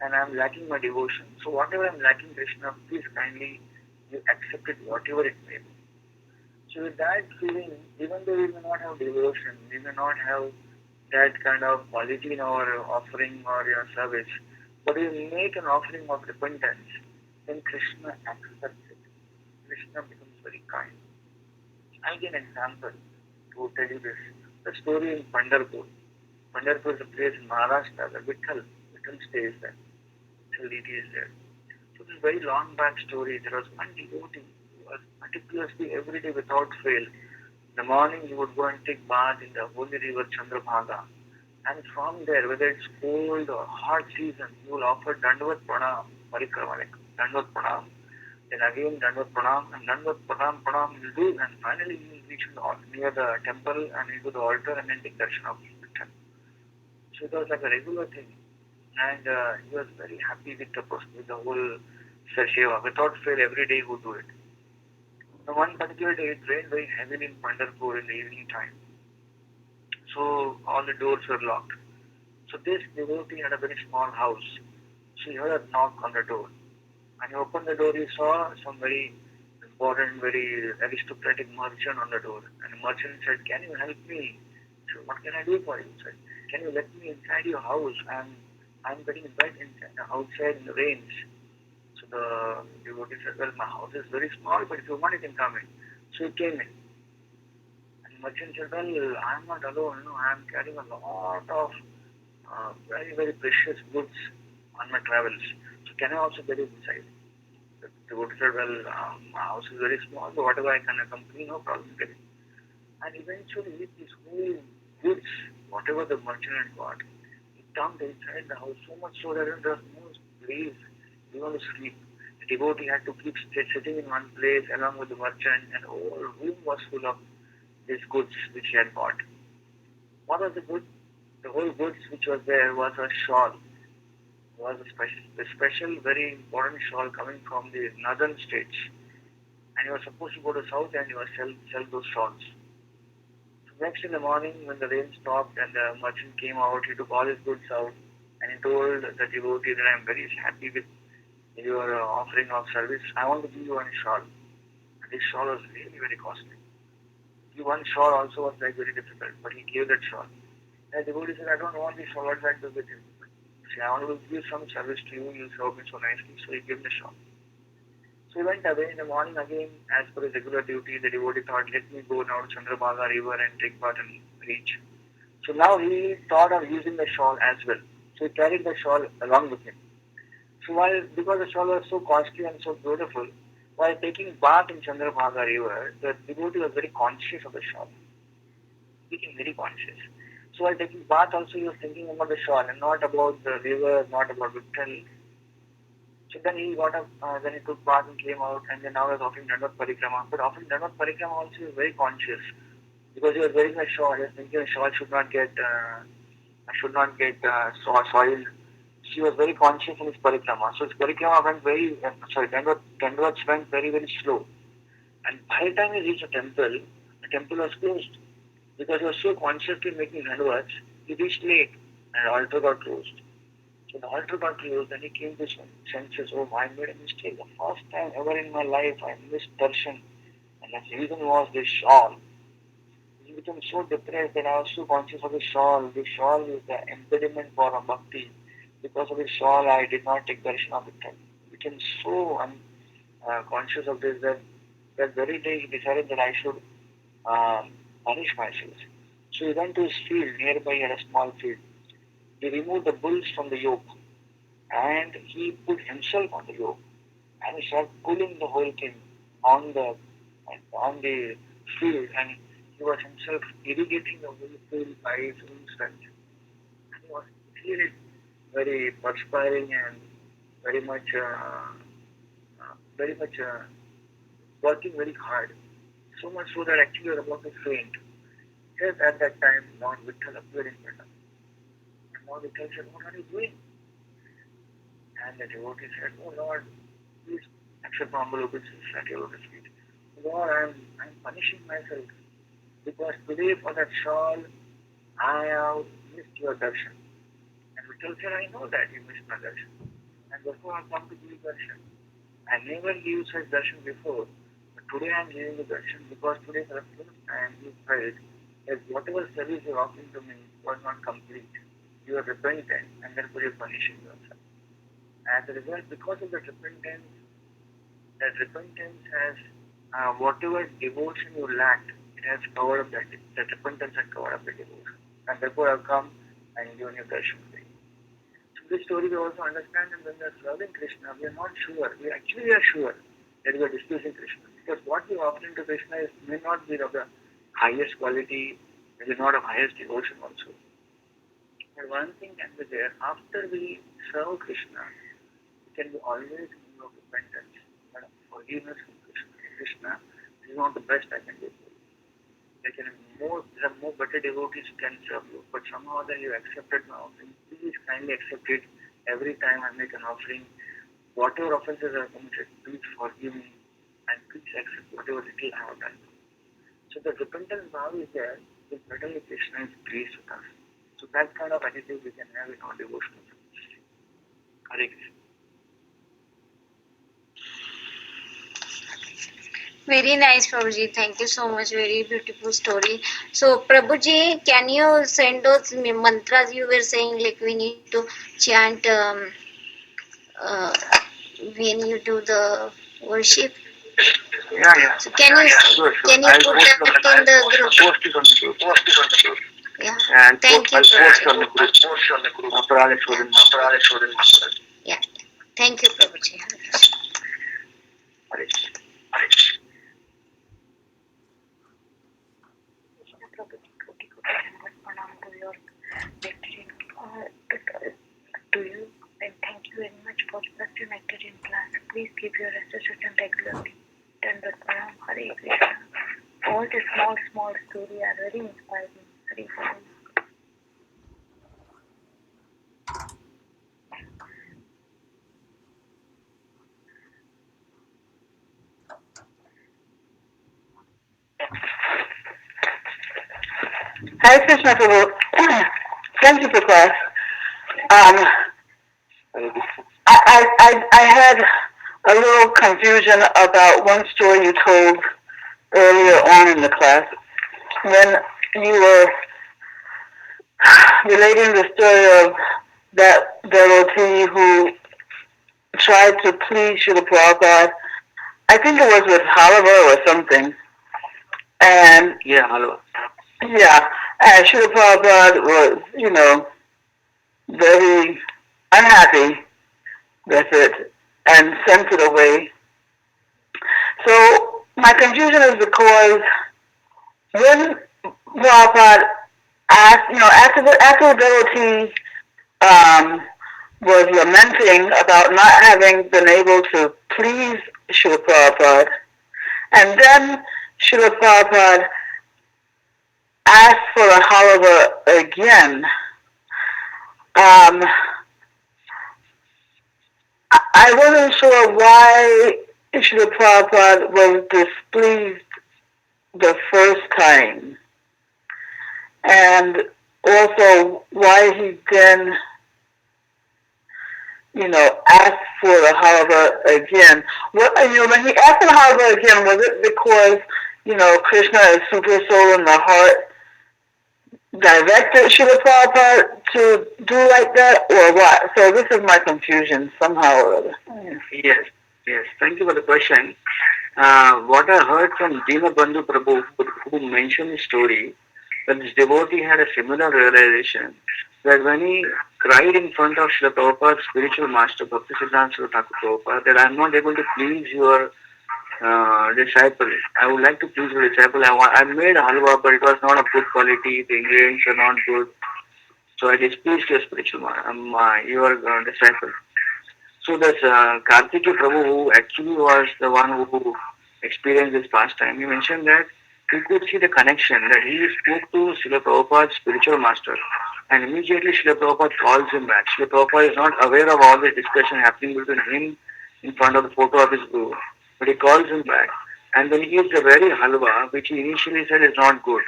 and I am lacking my devotion. So whatever I am lacking, Krishna, please kindly you accept it, whatever it may be. So with that feeling, even though we may not have devotion, we may not have that kind of quality in our offering or your service, but we make an offering of repentance, then Krishna accepts it. Krishna becomes very kind. I'll give an example to tell you this. The story in Pandharpur. Pandharpur is a place in Maharashtra where Vittal stays there. Vittal deity is there. So this is a very long back story. There was one devotee who was meticulously every day without fail. In the morning he would go and take bath in the holy river Chandrabhaga. And from there, whether it's cold or hot season, he will offer Dandavat Pranam, Parikrama, Dandavat Pranam. Then again Dandavat Pranam and Dandavat Pranam he will do, and finally he will reach near the temple and into the altar and then take darshan of Vittal. So it was like a regular thing. And he was very happy with the whole Seva. Without fail, every day he would do it. Now, one particular day, it rained very heavily in Pandharpur in the evening time. So all the doors were locked. So this devotee had a very small house. So he heard a knock on the door. And he opened the door, he saw some very important, very aristocratic merchant on the door. And the merchant said, "Can you help me?" So what can I do for you? He said, "Can you let me inside your house? I'm getting wet outside in the rains." So the devotee said, well, my house is very small, but if you want, you can come in. So he came in. And the merchant said, well, I'm not alone. I'm carrying a lot of very, very precious goods on my travels. So can I also get it inside? The devotee said, well, my house is very small, but whatever I can accompany, no problem getting. And eventually, these whole goods, whatever the merchant had got, it dumped inside the house so much so that there was no place even to sleep. The devotee had to keep sitting in one place along with the merchant, and the whole room was full of these goods which he had bought. What was the good? The whole goods which was there was a shawl. Was a special, very important shawl coming from the northern states. And he was supposed to go to south and he was sell those shawls. Next in the morning, when the rain stopped and the merchant came out, he took all his goods out and he told the devotee that I'm very happy with your offering of service. I want to give you one shawl. And this shawl was really very costly. The one shawl also was like very difficult, but he gave that shawl. And the devotee said, I don't want this shawl, what I do with it? See, I want to give some service to you, you serve me so nicely, so he gave the shawl. So he went away in the morning again, as per his regular duty. The devotee thought, let me go now to Chandrabhaga river and take part and reach. So now he thought of using the shawl as well. So he carried the shawl along with him. So because the shawl was so costly and so beautiful, while taking bath in Chandrabhaga river, the devotee was very conscious of the shawl. Became very conscious. So while taking bath also he was thinking about the shawl and not about the river, not about Vittal. So then he got up, then he took bath and came out, and then now he was offering Dandvat Parikrama. But offering Dandvat Parikrama also he was very conscious because he was wearing a shawl. He was thinking the shawl should not get soiled. He was very conscious in his Parikrama. So his Parikrama went Dandvats went very, very slow. And by the time he reached the temple was closed because he was so consciously making Dandvats, he reached late and the altar got closed. So the altar got closed and he came to his senses, oh, I made a mistake. The first time ever in my life I missed darshan. And the reason was this shawl. He became so depressed that I was so conscious of the shawl. The shawl is the impediment for a bhakti. Because of the shawl I did not take darshan of it. He became so conscious of this that very day he decided that I should punish myself. So he went to his field. Nearby he had a small field. He removed the bulls from the yoke and he put himself on the yoke and he started pulling the whole thing on the field, and he was himself irrigating the whole field by his own strength. And he was really very perspiring and very much working very hard. So much so that actually he was about to faint. Just at that time, Lord Vittal appeared in front of him. And Lord Vittal said, what are you doing? And the devotee said, oh Lord, please accept my humble obeisance at your lotus feet. Lord, I'm punishing myself because today for that shawl, I have missed your darshan. And Vittal said, I know that you missed my darshan. And therefore I come to give you darshan. I never gave such darshan before, but today I am giving you darshan because today for the first time you felt that whatever service you are offering to me was not complete. You are repentant and therefore you are punishing yourself. As a result, because of that repentance has whatever devotion you lacked, it has covered up that repentance has covered up the devotion. And therefore I have come and given you darshan today. So this story we also understand that when we are serving Krishna, we are not sure. We actually are sure that we are displeasing Krishna. Because what we are offering to Krishna may not be of the highest quality, it is not of highest devotion also. But one thing can be there, after we serve Krishna, it can be always in of repentance and forgiveness from Krishna. Krishna, this is not the best I can do for you. There are more better devotees who can serve you, but somehow that you accepted my offering. Please kindly accept it every time I make an offering. Whatever offenses I have committed, please forgive me and please accept whatever little I have done. So the repentance vow is there, is certainly Krishna is pleased with us. So that kind of attitude we can have in our devotional service. Hare Krishna. Very nice, Prabhuji. Thank you so much. Very beautiful story. So, Prabhuji, can you send those mantras you were saying, like we need to chant uh, when you do the worship. Yeah. So can you Sure. can you I'll put post that in the group? post it on the group. Yeah. And Thank you, I'll post Prabhuji. on the group. Aparade Shodan. Yeah. Thank you, Prabhuji. Krishna Prabhuji, koti koti dandavat pranam to your lecturing, to you, and thank you very much for such a lecturing class. Please keep your association regularly. Dandavat pranam. Hare Krishna. All the small stories are very inspiring. Hare Krishna. Hare Krishna Prabhu. Thank you for class. I had a little confusion about one story you told earlier on in the class when you were relating the story of that devotee who tried to please Srila Prabhupada. I think it was with Halava or something. And Yeah, hello. yeah, and Srila Prabhupada was, very unhappy with it and sent it away. So my confusion is because when Prabhupada asked, after the devotee was lamenting about not having been able to please Srila Prabhupada, and then Srila Prabhupada asked for a halava again. I wasn't sure why Srila Prabhupada was displeased the first time, and also why he then, asked for the halava again. When he asked for the halava again, was it because, Krishna is super soul in the heart directed Srila Prabhupada to do like that, or what? So this is my confusion somehow or other. Yes. Thank you for the question. What I heard from Dinabandhu Prabhu, who mentioned the story, that this devotee had a similar realization that when he cried in front of Srila Prabhupada's spiritual master, Bhaktisiddhanta Srila Thakur Prabhupada, that I am not able to please your disciple. I would like to please your disciple. I made halwa, but it was not of good quality. The ingredients are not good. So I displeased your spiritual your disciple. So this Kartikeya Prabhu, who actually was the one who experienced this pastime, he mentioned that he could see the connection that he spoke to Srila Prabhupada's spiritual master, and immediately Srila Prabhupada calls him back. Srila Prabhupada is not aware of all this discussion happening between him in front of the photo of his guru, but he calls him back, and then he eats the very halwa which he initially said is not good.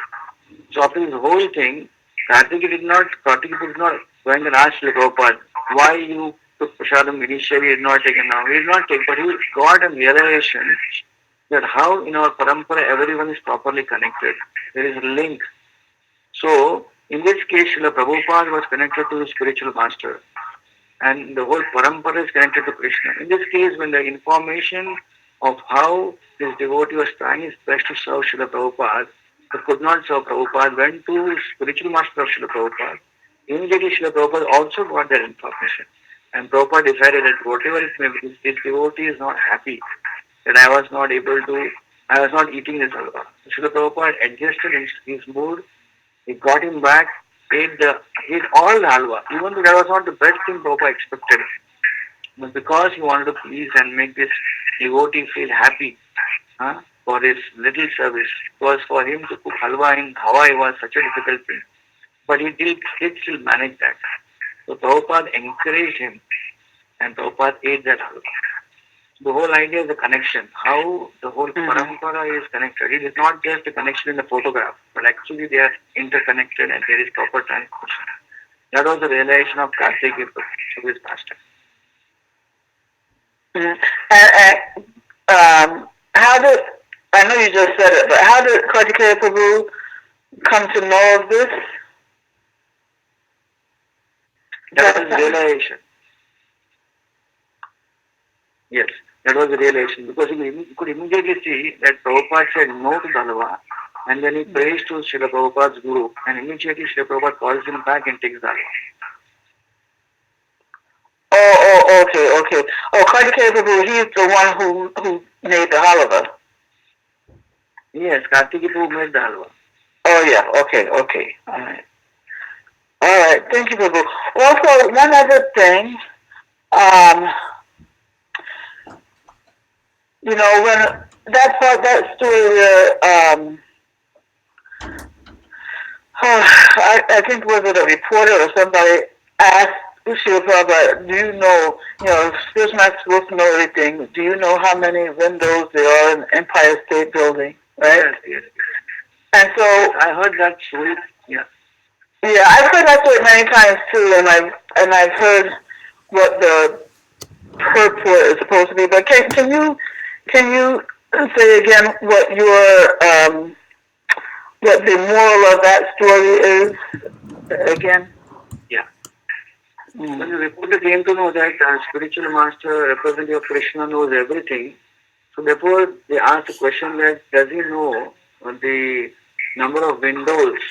So after this whole thing, Kartikeya did not going and ask Srila Prabhupada why you took prasadam initially is not taken now. He did not take, but he got a realization that how in our parampara everyone is properly connected. There is a link. So in this case, Srila Prabhupada was connected to the spiritual master, and the whole parampara is connected to Krishna. In this case, when the information of how this devotee was trying his best to serve Srila Prabhupada, but could not serve Prabhupada, went to spiritual master of Srila Prabhupada. Immediately Srila Prabhupada also got that information. And Prabhupada decided that whatever it may be, this devotee is not happy that I was not eating this halwa. Srila Prabhupada adjusted his mood. He got him back, ate all the halwa, even though that was not the best thing Prabhupada expected. But because he wanted to please and make this devotee feel happy for his little service, because for him to cook halwa in Hawaii was such a difficult thing. But he did still manage that. So Prabhupada encouraged him, and Prabhupada ate that halwa. The whole idea is the connection, how the whole parampara is connected. It is not just a connection in the photograph, but actually they are interconnected and there is proper transmission. That was the realization of Kartikeya through his pastime. How did, I know you just said it, but how did Kartikeya Prabhu come to know of this? That was his realization. Yes, that was the realization because you could immediately see that Prabhupada said no to Dalwa and then he prays to Srila Prabhupada's guru and immediately Srila Prabhupada calls him back and takes Dalwa. Okay. Oh, Kartikeya Prabhu, he's the one who made the halava. Yes, Kartikeya Prabhu made Dalwa. Oh yeah, okay. All right, thank you, Prabhu. Also, one other thing, when that story where, I think was it a reporter or somebody asked Srila Prabhupada, do Spiritual Master is supposed to know everything. Do you know how many windows there are in the Empire State Building? Right? Yes. And so I heard that story. Yeah. Yeah, I've heard that story many times too, and I've heard what the purport is supposed to be. But can you say again what the moral of that story is again? Yeah. When the reporter came to know that spiritual master, representative of Krishna, knows everything, so therefore they asked the question that does he know the number of windows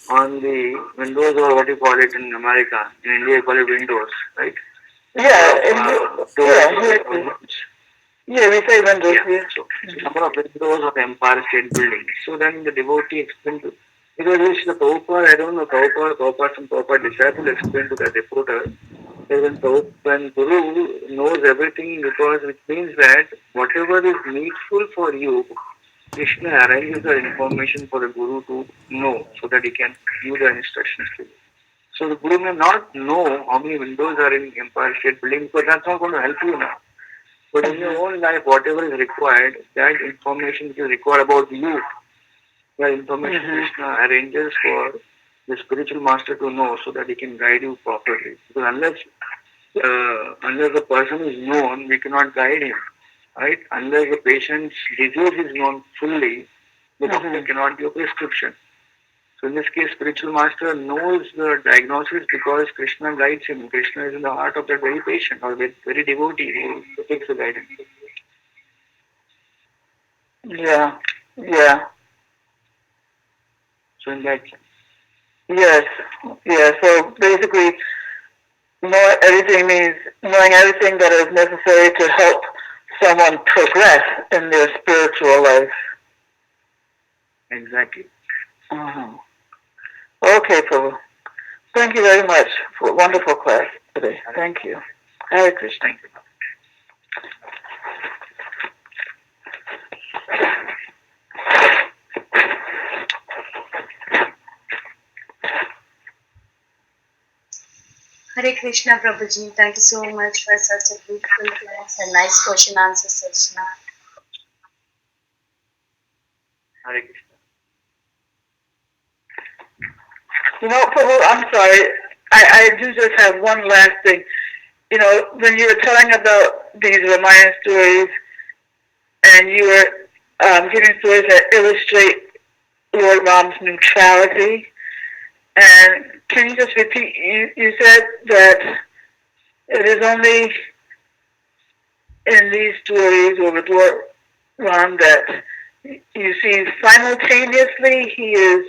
on the windows or what you call it in America? In India you call it windows, right? Yeah, we say windows. Yeah. So number of windows of Empire State Building. So then the devotee explained to because the Prabhupada, I don't know, some Prabhupada disciple explained to the reporter that when Guru knows everything because which means that whatever is needful for you, Krishna arranges the information for the Guru to know so that he can give the instructions to you. So the Guru may not know how many windows are in Empire State Building because that's not going to help you now. But in your own life, whatever is required, that information which is required about you, the information Krishna arranges for the spiritual master to know so that he can guide you properly. Because unless the person is known, we cannot guide him, right? Unless the patient's disease is known fully, the doctor cannot give a prescription. So in this case, spiritual master knows the diagnosis because Krishna guides him. Krishna is in the heart of that very patient or very devotee who takes the guidance. Yeah. So in that sense. Yes. So basically, knowing everything means knowing everything that is necessary to help someone progress in their spiritual life. Exactly. Okay, Prabhu. Thank you very much for a wonderful class today. Thank you. Hare Krishna. Thank you. Hare Krishna, Prabhuji. Thank you so much for such a beautiful class and nice question answer session. Hare Krishna. Prabhu, I'm sorry. I do just have one last thing. When you were telling about these Ramayana stories and you were giving stories that illustrate Lord Ram's neutrality, and can you just repeat? You said that it is only in these stories or with Lord Ram that you see simultaneously he is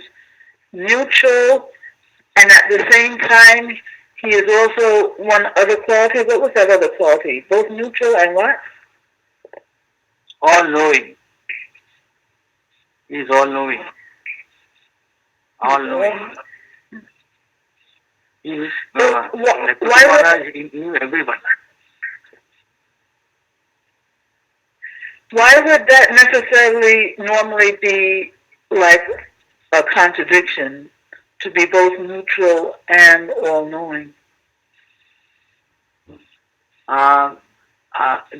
neutral and at the same time he is also one other quality. What was that other quality? Both neutral and what? All knowing. He is all knowing. All knowing. He is like Maharaj, he knew everyone. Why would that necessarily normally be like a contradiction to be both neutral and all-knowing? The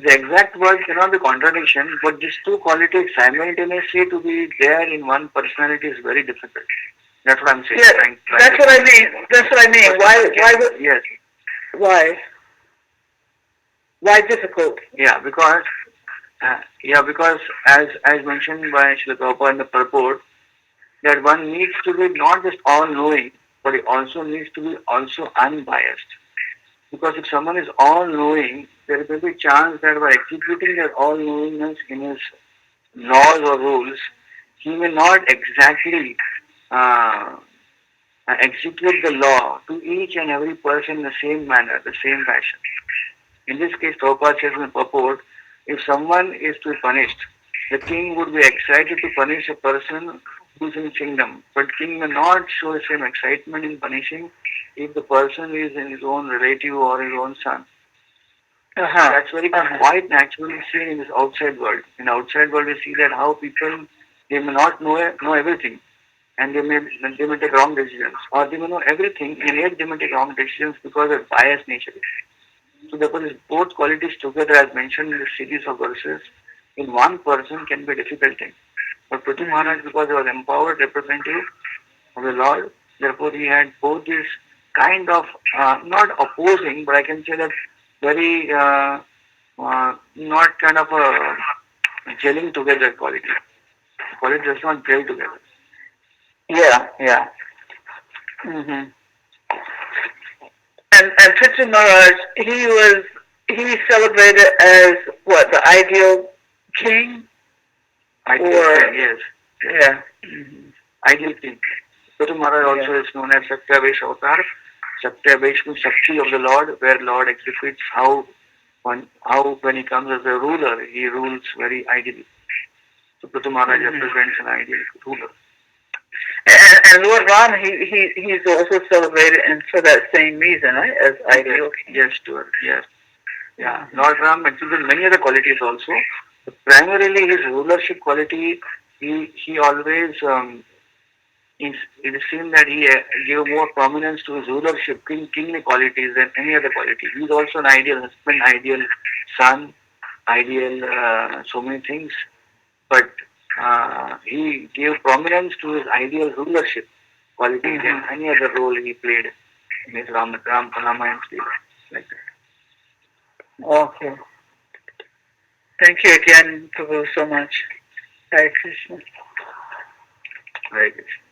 exact word cannot be contradiction, but these two qualities simultaneously to be there in one personality is very difficult. That's what I'm saying. Yeah, that's what I mean. Why would? Yes. Why? Why difficult? Yeah, because as mentioned by Srila Prabhupada in the purport, that one needs to be not just all-knowing, but it also needs to be also unbiased. Because if someone is all-knowing, there may be chance that by executing that all-knowingness in his laws or rules, he may not exactly uh, execute the law to each and every person in the same manner, the same fashion. In this case, Prabhupada says in the purport, if someone is to be punished, the king would be excited to punish a person who's in kingdom, but king may not show the same excitement in punishing if the person is in his own relative or his own son. That's very quite naturally seen in this outside world. In the outside world, we see that how people, they may not know everything, and they may take wrong decisions, or they may know everything and yet they may take wrong decisions because of biased nature. So therefore, these both qualities together, as mentioned in the series of verses, in one person can be a difficult thing. But Prithu Maharaj, because he was empowered representative of the Lord, therefore he had both this kind of not opposing, but I can say that very not kind of a gelling together quality. Quality does not gel together. Yeah. Mm-hmm. And Prithu Maharaj, he celebrated as what, the ideal king? Ideal king, yes. Yeah. Mm-hmm. Ideal king. Prithu Maharaj also is known as Satyavesh Avatar. Satyavesh means Shakti of the Lord, where Lord exhibits how when he comes as a ruler, he rules very ideally. So Prithu Maharaj represents an ideal ruler. And Lord Ram, he's also celebrated, and for that same reason, right? As ideal king. Yes, sure. Yes. Yeah. Lord Ram exhibits many other qualities also. But primarily his rulership quality, he always it is seen that he gave more prominence to his rulership, kingly qualities than any other quality. He is also an ideal husband, ideal son, ideal so many things, but he gave prominence to his ideal rulership quality than any other role he played in his Ramayana story. Like that. Okay. Thank you again, Prabhu, so much. Hare Krishna. Hare Krishna.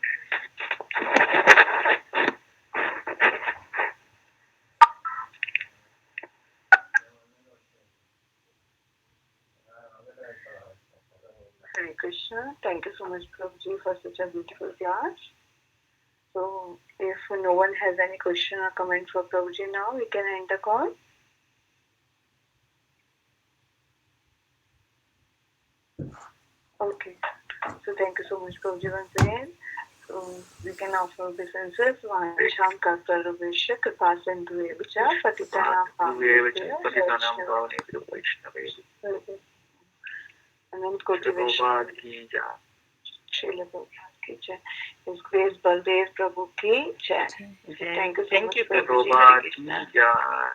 Hare Krishna. Thank you so much, Prabhuji, for such a beautiful class. So, if no one has any question or comment for Prabhuji now, we can end the call. Okay. So, thank you so much, Prabhuji, once again. So, we can offer obeisances. Vancham Kartarvishya Kripasendu Evacha Patitanam Anant Koti Vishnu Srila Prabhupada ki jai. His Grace Baladev Prabhu ki jai. Thank you so much, Prabhuji. Prabhupada ki jai.